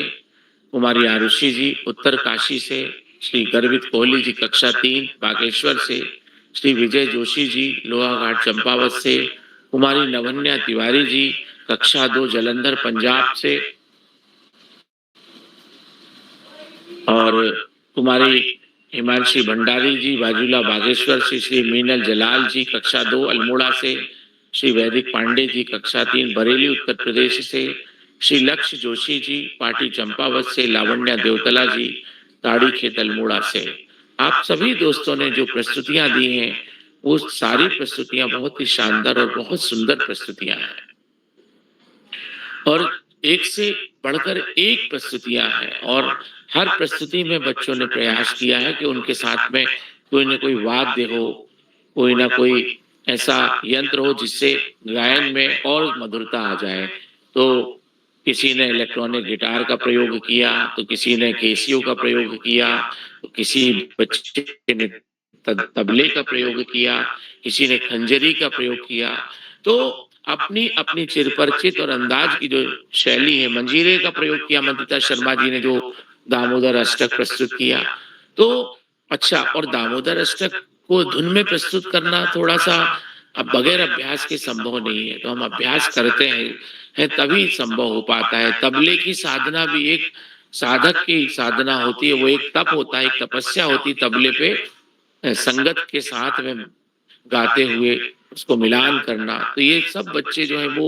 कुमारी आरुषि जी उत्तर काशी से, श्री गर्वित कोहली जी कक्षा 3 बागेश्वर से, श्री विजय जोशी जी लोहाघाट चंपावत से, कुमारी नवन्या तिवारी जी कक्षा 2 जलंधर पंजाब से, और कुमारी हिमांशी भंडारी जी बाजूला बागेश्वर से, श्री मीनल जलाल जी कक्षा 2 अल्मोड़ा से, श्री वैदिक पांडे जी कक्षा 3 बरेली उत्तर प्रदेश से, श्री लक्ष्य जोशी जी पार्टी चंपावत से, लावण्या देवतला जी ताड़ी खेत अल्मोड़ा से। आप सभी दोस्तों ने जो प्रस्तुतियां दी हैं वो सारी प्रस्तुतियां बहुत ही शानदार और बहुत सुंदर प्रस्तुतियां हैं और एक से बढ़कर एक प्रस्तुतियां हैं और हर प्रस्तुति में बच्चों ने प्रयास किया है कि उनके साथ में कोई ना कोई वाद्य हो, कोई ना कोई ऐसा यंत्र हो जिससे गायन में और मधुरता आ जाए। तो किसी ने इलेक्ट्रॉनिक गिटार का प्रयोग किया, तो किसी ने केसियो का प्रयोग किया, तो किसी बच्चे ने तबले का प्रयोग किया, किसी ने खंजरी का प्रयोग किया। तो अपनी अपनी चिरपरिचित और अंदाज की जो शैली है, मंजीरे का प्रयोग किया मंत्रिता शर्मा जी ने जो दामोदर अष्टक प्रस्तुत किया। तो अच्छा, और दामोदर अष्टक को धुन में प्रस्तुत करना थोड़ा सा अब बगैर अभ्यास के संभव नहीं है, तो हम अभ्यास करते हैं तभी संभव हो पाता है। तबले की साधना भी एक साधक की साधना होती है, वो एक तप होता है, एक तपस्या होती है तबले पे संगत के साथ में गाते हुए उसको मिलान करना। तो ये सब बच्चे जो है वो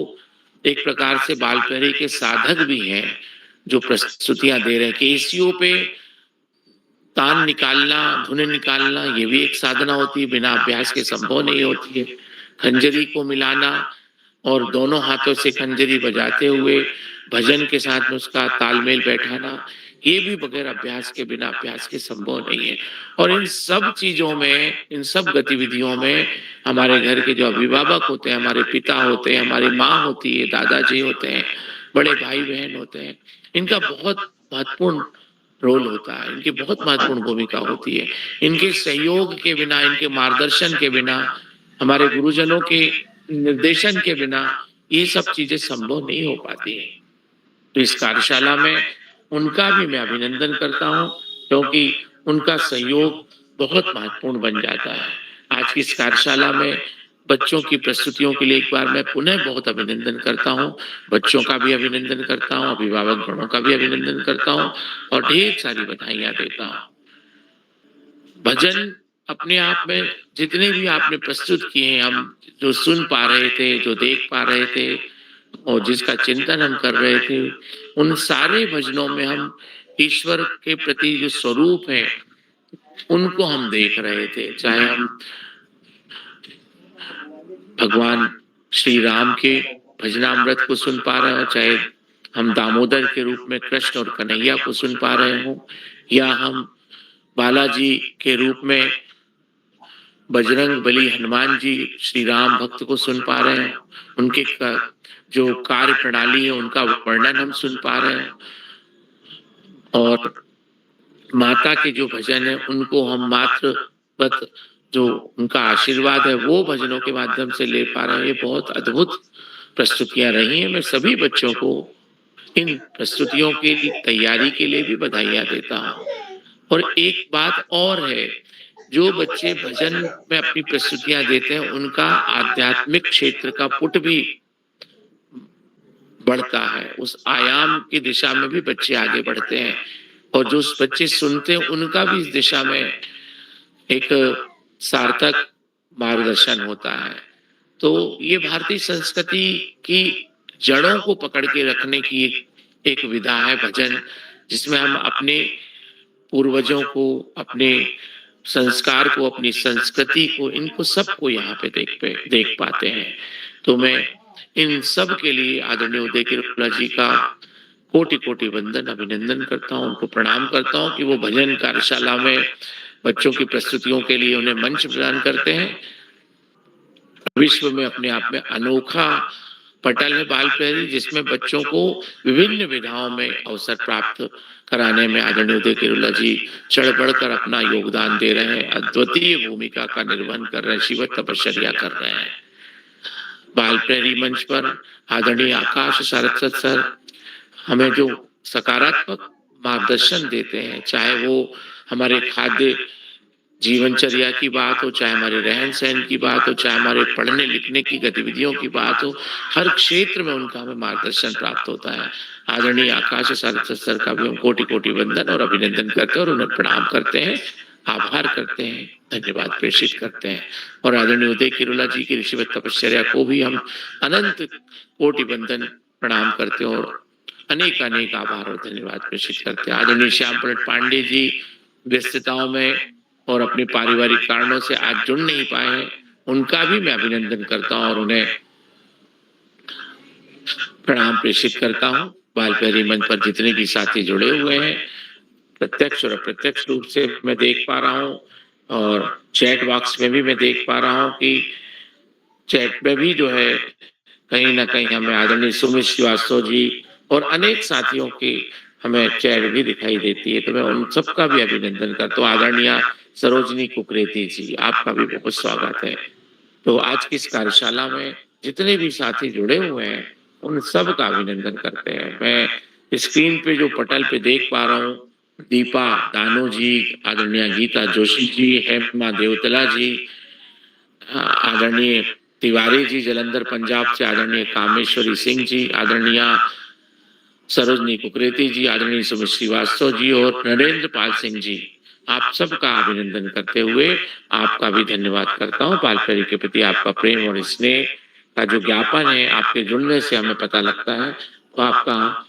एक प्रकार से बालपहरी के साधक भी हैं जो प्रस्तुतियां दे रहे हैं। केसियो पे तान निकालना, धुन निकालना, ये भी एक साधना होती है, बिना अभ्यास के संभव नहीं होती है। खंजरी को मिलाना और दोनों हाथों से खंजरी बजाते हुए भजन के साथ में उसका तालमेल बैठाना, ये भी बगैर अभ्यास के, बिना अभ्यास के संभव नहीं है। और इन सब चीजों में, इन सब गतिविधियों में हमारे घर के जो अभिभावक होते हैं, हमारे पिता होते हैं, हमारी माँ होती है, दादाजी होते हैं, बड़े भाई बहन होते हैं, इनका बहुत महत्वपूर्ण रोल होता है, इनकी बहुत महत्वपूर्ण भूमिका होती है। इनके सहयोग के बिना, इनके मार्गदर्शन के बिना, हमारे गुरुजनों के निर्देशन के बिना ये सब चीजें संभव नहीं हो पाती है। तो इस कार्यशाला में उनका भी मैं अभिनंदन करता हूं, क्योंकि उनका सहयोग बहुत महत्वपूर्ण बन जाता है। आज की इस कार्यशाला में बच्चों की प्रस्तुतियों के लिए एक बार मैं पुनः बहुत अभिनंदन करता हूं। बच्चों का भी अभिनंदन करता हूं, अभिभावक गणों का भी अभिनंदन करता हूं और ढेर सारी बधाइयां देता हूं। भजन अपने आप में जितने भी आपने प्रस्तुत किए हैं, हम जो सुन पा रहे थे, जो देख पा रहे थे और जिसका चिंतन हम कर रहे थे, उन सारे भजनों में हम ईश्वर के प्रति जो स्वरूप है उनको हम देख रहे थे। चाहे हम भगवान श्री राम के भजनामृत को सुन पा रहे हो, चाहे हम दामोदर के रूप में कृष्ण और कन्हैया को सुन पा रहे हो, या हम बालाजी के रूप में बजरंग बली हनुमान जी श्री राम भक्त को सुन पा रहे हैं, उनके जो कार्य प्रणाली है उनका वर्णन हम सुन पा रहे हैं, और माता के जो भजन है उनको हम मातृवत जो उनका आशीर्वाद है वो भजनों के माध्यम से ले पा रहे हैं। ये बहुत अद्भुत प्रस्तुतियां रही हैं। मैं सभी बच्चों को इन प्रस्तुतियों की तैयारी के लिए भी बधाइयां देता हूँ। और एक बात और है, जो बच्चे भजन में अपनी प्रस्तुतियां देते हैं उनका आध्यात्मिक क्षेत्र का पुट भी बढ़ता है, उस आयाम की दिशा में भी बच्चे आगे बढ़ते हैं, और जो बच्चे सुनते हैं उनका भी इस दिशा में एक सार्थक मार्गदर्शन होता है। तो ये भारतीय संस्कृति की जड़ों को पकड़ के रखने की एक विधा है भजन, जिसमें हम अपने पूर्वजों को, अपने संस्कार को, अपनी संस्कृति को, इनको सबको यहाँ पे देख पाते हैं। तो मैं इन सब के लिए आदरणीय उदय किरोला जी का कोटि कोटि वंदन, अभिनंदन करता हूँ, उनको प्रणाम करता हूँ कि वो भजन कार्यशाला में बच्चों की प्रस्तुतियों के लिए उन्हें मंच प्रदान करते हैं। विश्व में अपने आप में अनोखा पटल है बालपहरी, जिसमें बच्चों को विभिन्न विधाओं में अवसर प्राप्त कराने में आदरणीय उदय किरोला जी चढ़ बढ़कर अपना योगदान दे रहे हैं, अद्वितीय भूमिका का निर्वहन कर रहे हैं, शिव तपश्चर्या कर रहे हैं। बालपहरी मंच पर आदरणीय आकाश सारस्वत सर हमें जो सकारात्मक मार्गदर्शन देते हैं, चाहे वो हमारे खाद्य जीवनचर्या की बात हो, चाहे हमारे रहन सहन की बात हो, चाहे हमारे पढ़ने लिखने की गतिविधियों की बात हो, हर क्षेत्र में उनका हमें मार्गदर्शन प्राप्त होता है। आदरणीय आकाश सारस्वत सर का भी हम कोटि कोटि वंदन और अभिनंदन करते हैं और उन्हें प्रणाम करते हैं। आभार करते हैं, धन्यवाद प्रेषित करते हैं। और आदरणीय उदय किरोला जी की ऋषिवत तपश्चर्या को भी हम अनंत कोटि बंदन प्रणाम करते हैं और अनेक अनेक आभार और धन्यवाद प्रेषित करते हैं। आदरणीय श्याम प्रसाद पांडे जी व्यस्तताओं में और अपने पारिवारिक कारणों से आज जुड़ नहीं पाए हैं, उनका भी मैं अभिनंदन करता हूं और उन्हें प्रणाम प्रेषित करता हूं। बालपहरी मंच पर जितने भी साथी जुड़े हुए हैं, प्रत्यक्ष और अप्रत्यक्ष रूप से मैं देख पा रहा हूं और चैट बॉक्स में भी मैं देख पा रहा हूं कि चैट में भी जो है कहीं ना कहीं हमें आदरणीय सुमित श्रीवास्तव जी और अनेक साथियों की हमें चैट भी दिखाई देती है, तो मैं उन सबका भी अभिनंदन करता हूँ। आदरणीय सरोजनी कुकरेती जी, आपका भी बहुत स्वागत है। तो आज की इस कार्यशाला में जितने भी साथी जुड़े हुए हैं उन सब का अभिनंदन करते हैं। मैं स्क्रीन पे जो पटल पे देख पा रहा हूँ, दीपा दानो जी, आदरणीय गीता जोशी जी, हेमा देवतला जी, आदरणीय तिवारी जी जलंधर पंजाब से, आदरणीय कामेश्वरी सिंह जी, आदरणीय सरोजनी कुकरेती जी, आदरणीय सुमित श्रीवास्तव जी और नरेंद्र पाल सिंह जी, आप सबका अभिनंदन करते हुए आपका भी धन्यवाद करता हूँ। पालपहरी के प्रति आपका प्रेम और स्नेह का जो ज्ञापन है आपके जुड़ने से हमें पता लगता है, तो आपका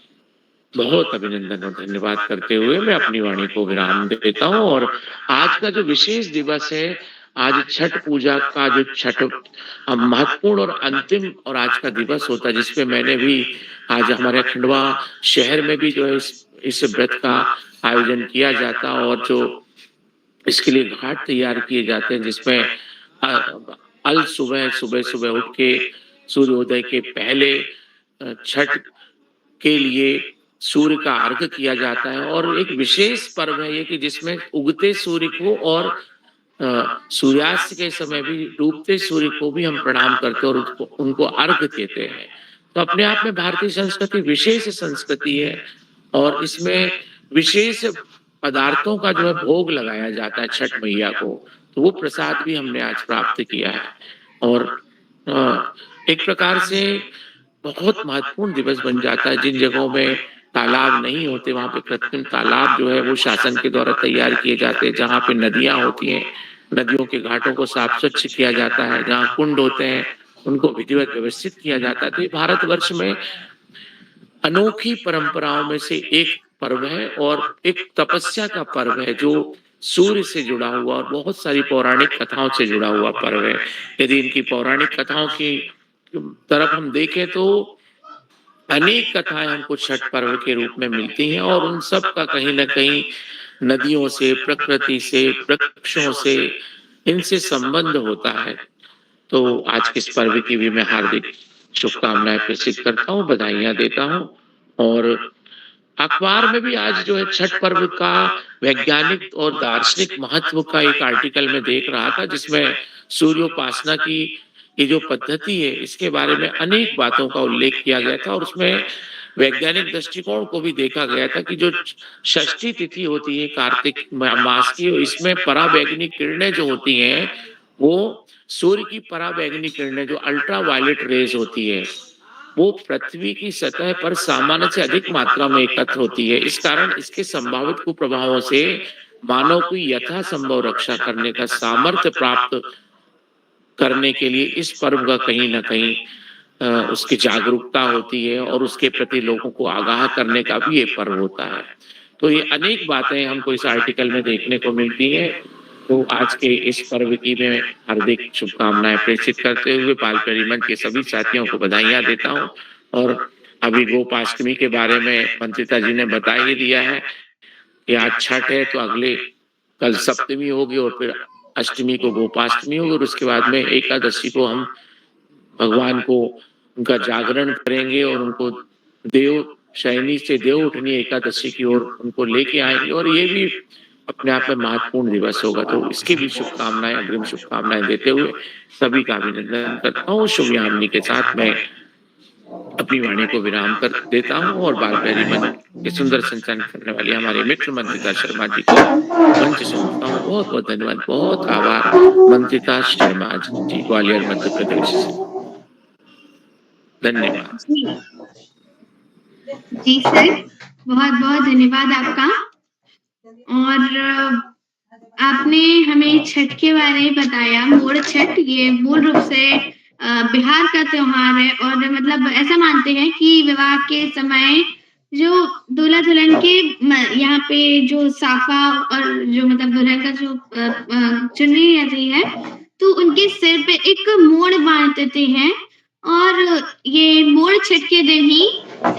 बहुत अभिनंदन और धन्यवाद करते हुए मैं अपनी वाणी को विराम देता हूँ। और आज का जो विशेष दिवस है, आज छठ पूजा का जो छठ महत्वपूर्ण और अंतिम और आज का दिवस होता है, जिसपे मैंने भी आज हमारे खंडवा शहर में भी जो है इस व्रत का आयोजन किया जाता और जो इसके लिए घाट तैयार किए जाते हैं, जिसमें अल सुबह सुबह सुबह उठ के सूर्योदय के पहले छठ के लिए सूर्य का अर्घ किया जाता है। और एक विशेष पर्व है ये कि जिसमें उगते सूर्य को और सूर्यास्त के समय भी डूबते सूर्य को भी हम प्रणाम करते हैं और उनको अर्घ देते हैं। तो अपने आप में भारतीय संस्कृति विशेष संस्कृति है और इसमें विशेष पदार्थों का जो है भोग लगाया जाता है छठ मैया को, तो वो प्रसाद भी हमने आज प्राप्त किया है। और एक प्रकार से बहुत महत्वपूर्ण दिवस बन जाता है। जिन जगहों में तालाब नहीं होते वहां पे कृत्रिम तालाब जो है वो शासन के द्वारा तैयार किए जाते हैं। जहाँ पे नदियां होती हैं, नदियों के घाटों को साफ स्वच्छ किया जाता है। जहाँ कुंड होते हैं उनको विधिवत व्यवस्थित किया जाता है। तो ये भारतवर्ष में अनोखी परंपराओं में से एक पर्व है और एक तपस्या का पर्व है जो सूर्य से जुड़ा हुआ और बहुत सारी पौराणिक कथाओं से जुड़ा हुआ पर्व है। यदि इनकी पौराणिक कथाओं की तरफ हम देखें तो अनेक कथाएं हमको छठ पर्व के रूप में मिलती हैं और उन सब का कहीं ना कहीं नदियों से, प्रकृति से, वृक्षों से, इनसे संबंध होता है। तो आज के इस पर्व की भी मैं हार्दिक शुभकामनाएं प्रेषित करता हूँ, बधाइयां देता हूँ। और अखबार में भी आज जो है छठ पर्व का वैज्ञानिक और दार्शनिक महत्व का एक आर्टिकल में देख रहा था, जिसमें सूर्योपासना की ये जो पद्धति है इसके बारे में अनेक बातों का उल्लेख किया गया था और उसमें वैज्ञानिक दृष्टिकोण को भी देखा गया था कि जो षष्ठी तिथि होती है कार्तिक मास की, इसमें पराबैंगनी किरणें जो होती हैं वो सूर्य की पराबैंगनी किरणें जो अल्ट्रा वायलेट रेज होती है वो पृथ्वी की सतह पर सामान्य से अधिक मात्रा में एकत्र होती है। इस कारण इसके संभावित कुप्रभावों से मानव की यथासंभव रक्षा करने का सामर्थ्य प्राप्त करने के लिए इस पर्व का कहीं ना कहीं उसकी जागरूकता होती है और उसके प्रति लोगों को आगाह करने का भी ये पर्व होता है। तो ये अनेक बातें हमको इस आर्टिकल में देखने को मिलती है। तो आज के इस पर्व की मैं हार्दिक शुभकामनाएं प्रेषित करते हुए पालपहरी मंच के सभी साथियों को बधाइयां देता हूं। और अभी गोपाष्टमी के बारे में मंत्रिता जी ने बता ही दिया है कि आज छठ है, तो अगले कल सप्तमी होगी और फिर अष्टमी को गोपाष्टमी होगी और उसके बाद में एकादशी को हम भगवान को उनका जागरण करेंगे और उनको देव शयनी से देव उठनी एकादशी की ओर उनको लेके आएंगे और ये भी अपने आप में महत्वपूर्ण दिवस होगा। तो इसकी भी शुभकामनाएं, अग्रिम शुभकामनाएं देते हुए सभी का अभिनंदन करता हूँ। शुभयामिनी के साथ मैं अपनी वाणी को विराम कर देता हूँ और बालपहरी मंच के सुंदर संचालन करने वाले हमारे मित्र मंत्रिता शर्मा जी को मंच सौंपता हूँ। बहुत बहुत धन्यवाद, बहुत आभार मंत्रिता शर्मा जी, ग्वालियर मध्य प्रदेश से। धन्यवाद जी सर, बहुत बहुत धन्यवाद आपका। और आपने हमें छठ के बारे में बताया। मोड़ छठ ये मूल रूप से बिहार का त्योहार है और मतलब ऐसा मानते हैं कि विवाह के समय जो दूल्हा दुल्हन के यहाँ पे जो साफा और जो मतलब दुल्हन का जो चुन्नी रहती है तो उनके सिर पे एक मोड़ बांध देते हैं और ये मोड़ छठ के दिन ही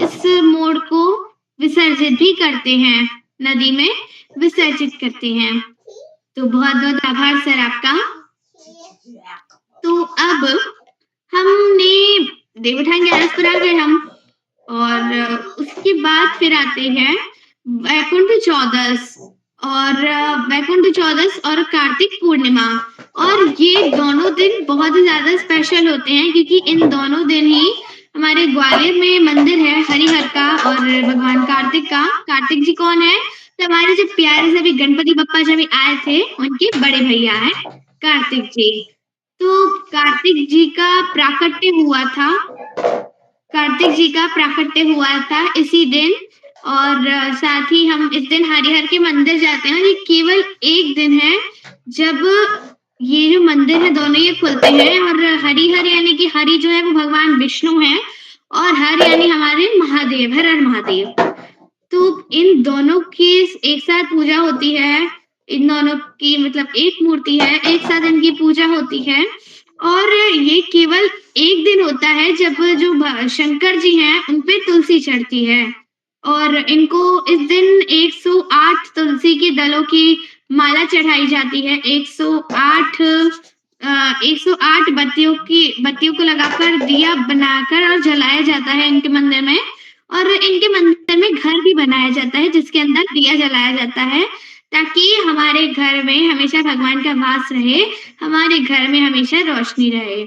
इस मोड़ को विसर्जित भी करते हैं, नदी में विसर्जित करते हैं। तो बहुत-बहुत आभार सर आपका। तो अब हमने देवोत्थान 11 पर आ गए हम और उसके बाद फिर आते हैं वैकुंठ चौदस और वैकुंठ चौदस और कार्तिक पूर्णिमा और ये दोनों दिन बहुत ही ज़्यादा स्पेशल होते हैं क्योंकि इन दोनों दिन ही हमारे ग्वालियर में मंदिर है हरिहर का और भगवान कार्तिक का। कार्तिक जी कौन है? तो हमारे जो प्यारे से अभी गणपति बप्पा जब आए थे उनके बड़े भैया हैं कार्तिक जी। तो कार्तिक जी का प्राकट्य हुआ था, कार्तिक जी का प्राकट्य हुआ था इसी दिन और साथ ही हम इस दिन हरिहर के मंदिर जाते हैं और ये केवल एक दिन है जब ये जो मंदिर है दोनों ये खुलते हैं और हरिहर यानी कि हरि जो है वो भगवान विष्णु है और हर यानी हमारे महादेव, हर हर महादेव। तो इन दोनों की एक साथ पूजा होती है, इन दोनों की मतलब एक मूर्ति है, एक साथ इनकी पूजा होती है और ये केवल एक दिन होता है जब जो शंकर जी हैं उन पे तुलसी चढ़ती है और इनको इस दिन 108 तुलसी के दलों की माला चढ़ाई जाती है। 108 बत्तियों को लगाकर दिया बनाकर और जलाया जाता है इनके मंदिर में और इनके मंदिर में घर भी बनाया जाता है जिसके अंदर दिया जलाया जाता है ताकि हमारे घर में हमेशा भगवान का वास रहे, हमारे घर में हमेशा रोशनी रहे।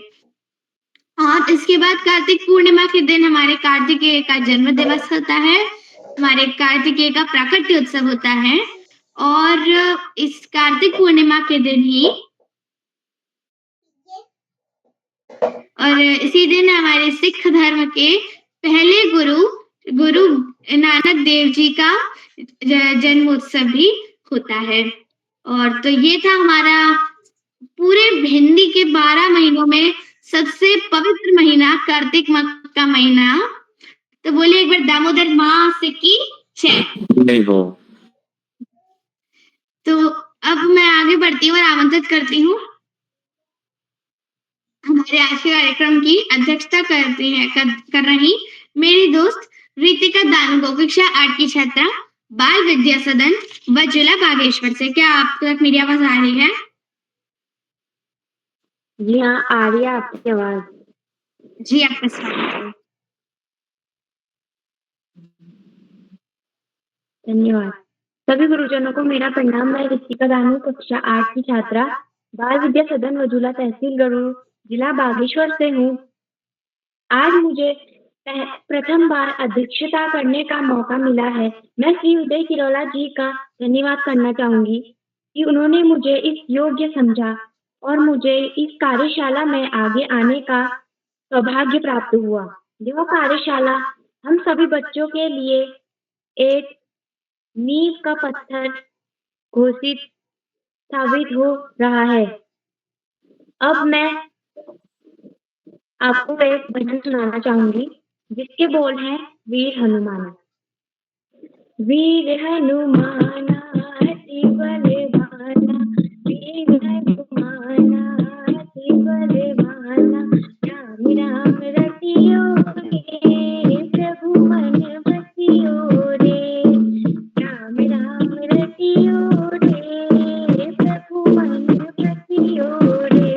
और इसके बाद कार्तिक पूर्णिमा के दिन हमारे कार्तिकेय का जन्म दिवस होता है, हमारे कार्तिकेय का प्राकट्य उत्सव होता है और इस कार्तिक पूर्णिमा के दिन ही और इसी दिन हमारे सिख धर्म के पहले गुरु नानक देव जी का जन्मोत्सव भी होता है। और तो ये था हमारा पूरे हिंदी के 12 महीनों में सबसे पवित्र महीना कार्तिक का महीना। तो बोले एक बार दामोदर मास की जय। नहीं हो। तो अब मैं आगे बढ़ती हूँ और आमंत्रित करती हूँ हमारे आज के कार्यक्रम की अध्यक्षता कर रही मेरी दोस्त रितिका दानुको, कक्षा 8 की छात्रा, बाल विद्या सदन व जिला बागेश्वर से। क्या आप तक मेरी आवाज आ रही है? जी हाँ, आ रही है आपकी आवाज। जी आपका स्वागत है। धन्यवाद। सभी गुरुजनों को मेरा प्रणाम। मैं रितिका दानू, कक्षा 8 की छात्रा, बाल विद्या सदन वजूला तहसील गरुड़, जिला बागेश्वर से हूँ। आज मुझे प्रथम बार अध्यक्षता करने का मौका मिला है। मैं श्री उदय किरोला जी का धन्यवाद करना चाहूंगी कि उन्होंने मुझे इस योग्य समझा और मुझे इस कार्यशाला में आगे आने का सौभाग्य प्राप्त हुआ। यह कार्यशाला हम सभी बच्चों के लिए एक नींव का पत्थर घोषित साबित हो रहा है। अब मैं आपको एक भजन सुनाना चाहूंगी जिसके बोल हैं वीर हनुमाना। वीर हनुमाना अति बलवाना, वीर हनुमाना अति बलवाना, राम राम रटियो रे प्रभु मन बसियो रे, राम राम रटियो रे प्रभु मन बसियो रे,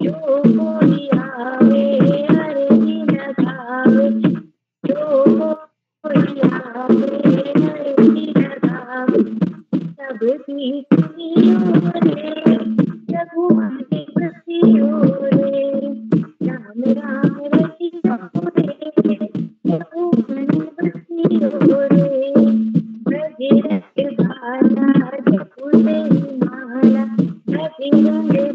जो कोई आवे हरि लगावे, जो कोई आवे हरि लगावे, सब की सुनियो रे प्रभु मन बसियो रे, राम राम रटियो रे प्रभु मन बसियो रे, ब्रज बाला जपु तेरी माला, ब्रज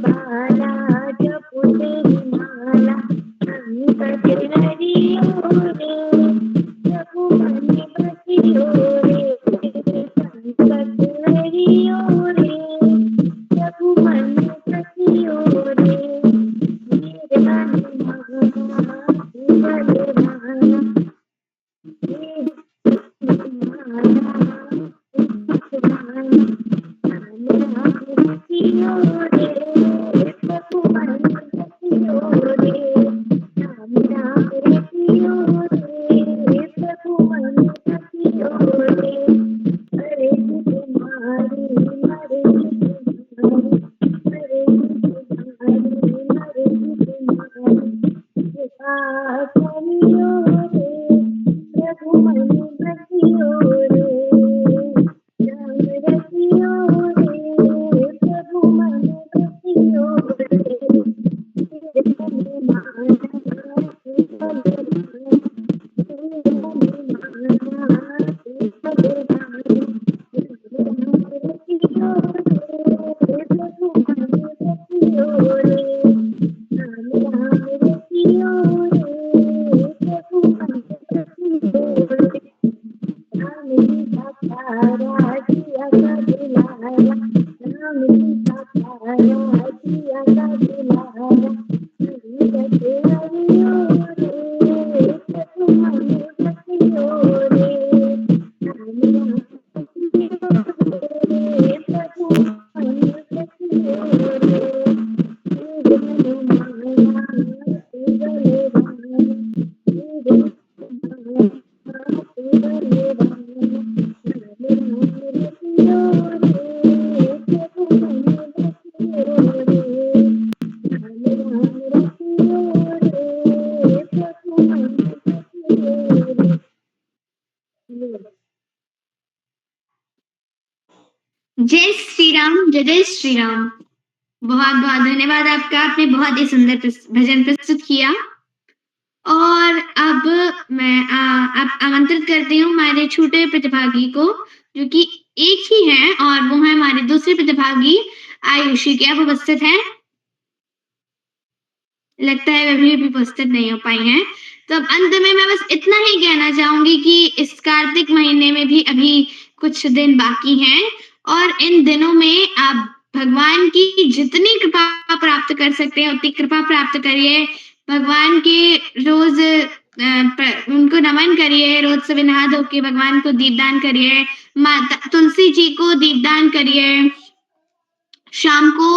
बाला जपु तेरी माला, संकट हरियो रे प्रभु मन बसियो रे, संकट हरियो रे रखियो रे मेरे मन मगना भले भाना जय श्री राम, जय श्री राम। बहुत बहुत धन्यवाद आपका, आपने बहुत ही सुंदर भजन प्रस्तुत किया। और अब मैं आप आमंत्रित करती हूँ हमारे छोटे प्रतिभागी को, जो कि एक ही है, और वो है हमारे दूसरे प्रतिभागी आयुषी। क्या वो उपस्थित है? लगता है वे भी उपस्थित नहीं हो पाई हैं। तो अब अंत में मैं बस इतना ही कहना चाहूंगी कि इस कार्तिक महीने में भी अभी कुछ दिन बाकी हैं, और इन दिनों में आप भगवान की जितनी कृपा प्राप्त कर सकते हैं उतनी कृपा प्राप्त करिए। भगवान के रोज उनको नमन करिए, रोज सुबह नहा धो के भगवान को दीपदान करिए, माता तुलसी जी को दीपदान करिए। शाम को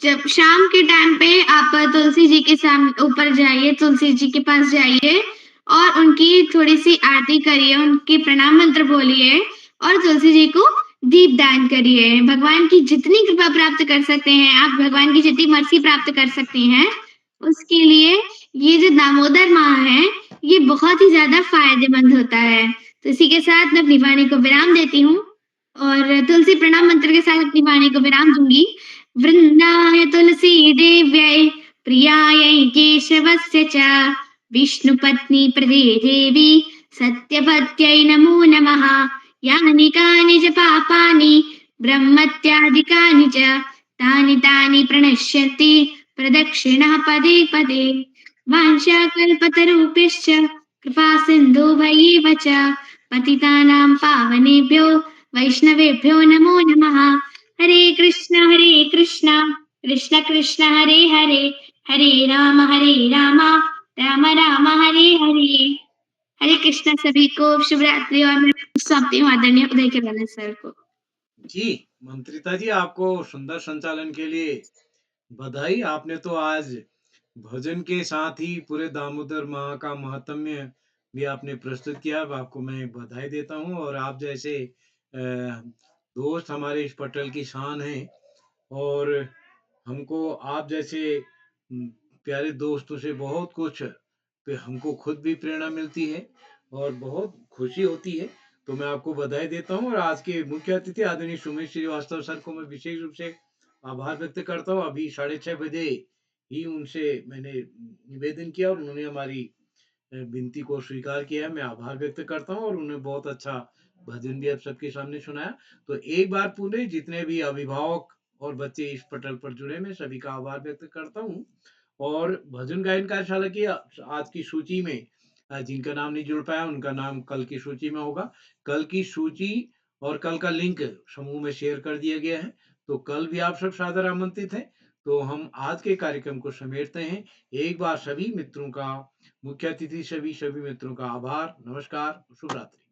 जब शाम के टाइम पे आप तुलसी जी के सामने ऊपर जाइए, तुलसी जी के पास जाइए और उनकी थोड़ी सी आरती करिए, उनके प्रणाम मंत्र बोलिए और तुलसी जी को दीप दान करिए। भगवान की जितनी कृपा प्राप्त कर सकते हैं आप, भगवान की जितनी मर्सी प्राप्त कर सकते हैं, उसके लिए ये जो दामोदर माह है ये बहुत ही ज्यादा फायदेमंद होता है। तो इसी के साथ मैं अपनी वाणी को विराम देती हूँ और तुलसी प्रणाम मंत्र के साथ अपनी वाणी को विराम दूंगी। वृंदाय तुलसी देव्यै प्रियायै केशवस्य च विष्णुपत्नी प्रदे देवी सत्यपत्यै नमो नमः। यानि कानि च पापानि ब्रह्मत्यादिकानि च तानि तानि प्रणश्यन्ति प्रदक्षिणः पदे पदे। वाञ्छाकल्पतरुभ्यश्च कृपा सिन्धुभ्यैव च पतितानां पावनेभ्यो वैष्णवेभ्यो नमो नमः। हरे कृष्ण कृष्ण कृष्ण हरे हरे, हरे राम राम राम हरे हरे। हरे कृष्ण सभी को, शुभ रात्रि। और मैं सौंपती हूँ आदरणीय उदय के बालन सर को। जी मंत्रिता जी, आपको सुंदर संचालन के लिए बधाई। आपने तो आज भजन के साथ ही पूरे दामोदर माह का महात्म्य भी आपने प्रस्तुत किया। आपको मैं बधाई देता हूँ। और आप जैसे दोस्त हमारे इस पटल की शान है, और हमको आप जैसे प्यारे दोस्तों से बहुत कुछ हमको खुद भी प्रेरणा मिलती है और बहुत खुशी होती है। तो मैं आपको बधाई देता हूँ। और आज के मुख्य अतिथि आदरणीय सुमेश श्रीवास्तव सर को मैं विशेष रूप से आभार व्यक्त करता हूँ। अभी 6:30 बजे ही उनसे मैंने निवेदन किया और उन्होंने हमारी विनती को स्वीकार किया है। मैं आभार व्यक्त करता हूँ और उन्होंने बहुत अच्छा भजन भी आप सबके सामने सुनाया। तो एक बार पूरे जितने भी अभिभावक और बच्चे इस पटल पर जुड़े, मैं सभी का आभार व्यक्त करता हूँ। और भजन गायन कार्यशाला की आज की सूची में जिनका नाम नहीं जुड़ पाया उनका नाम कल की सूची में होगा। कल की सूची और कल का लिंक समूह में शेयर कर दिया गया है। तो कल भी आप सब सादर आमंत्रित हैं। तो हम आज के कार्यक्रम को समेटते हैं। एक बार सभी मित्रों का, मुख्य अतिथि सभी मित्रों का आभार। नमस्कार, शुभ रात्रि।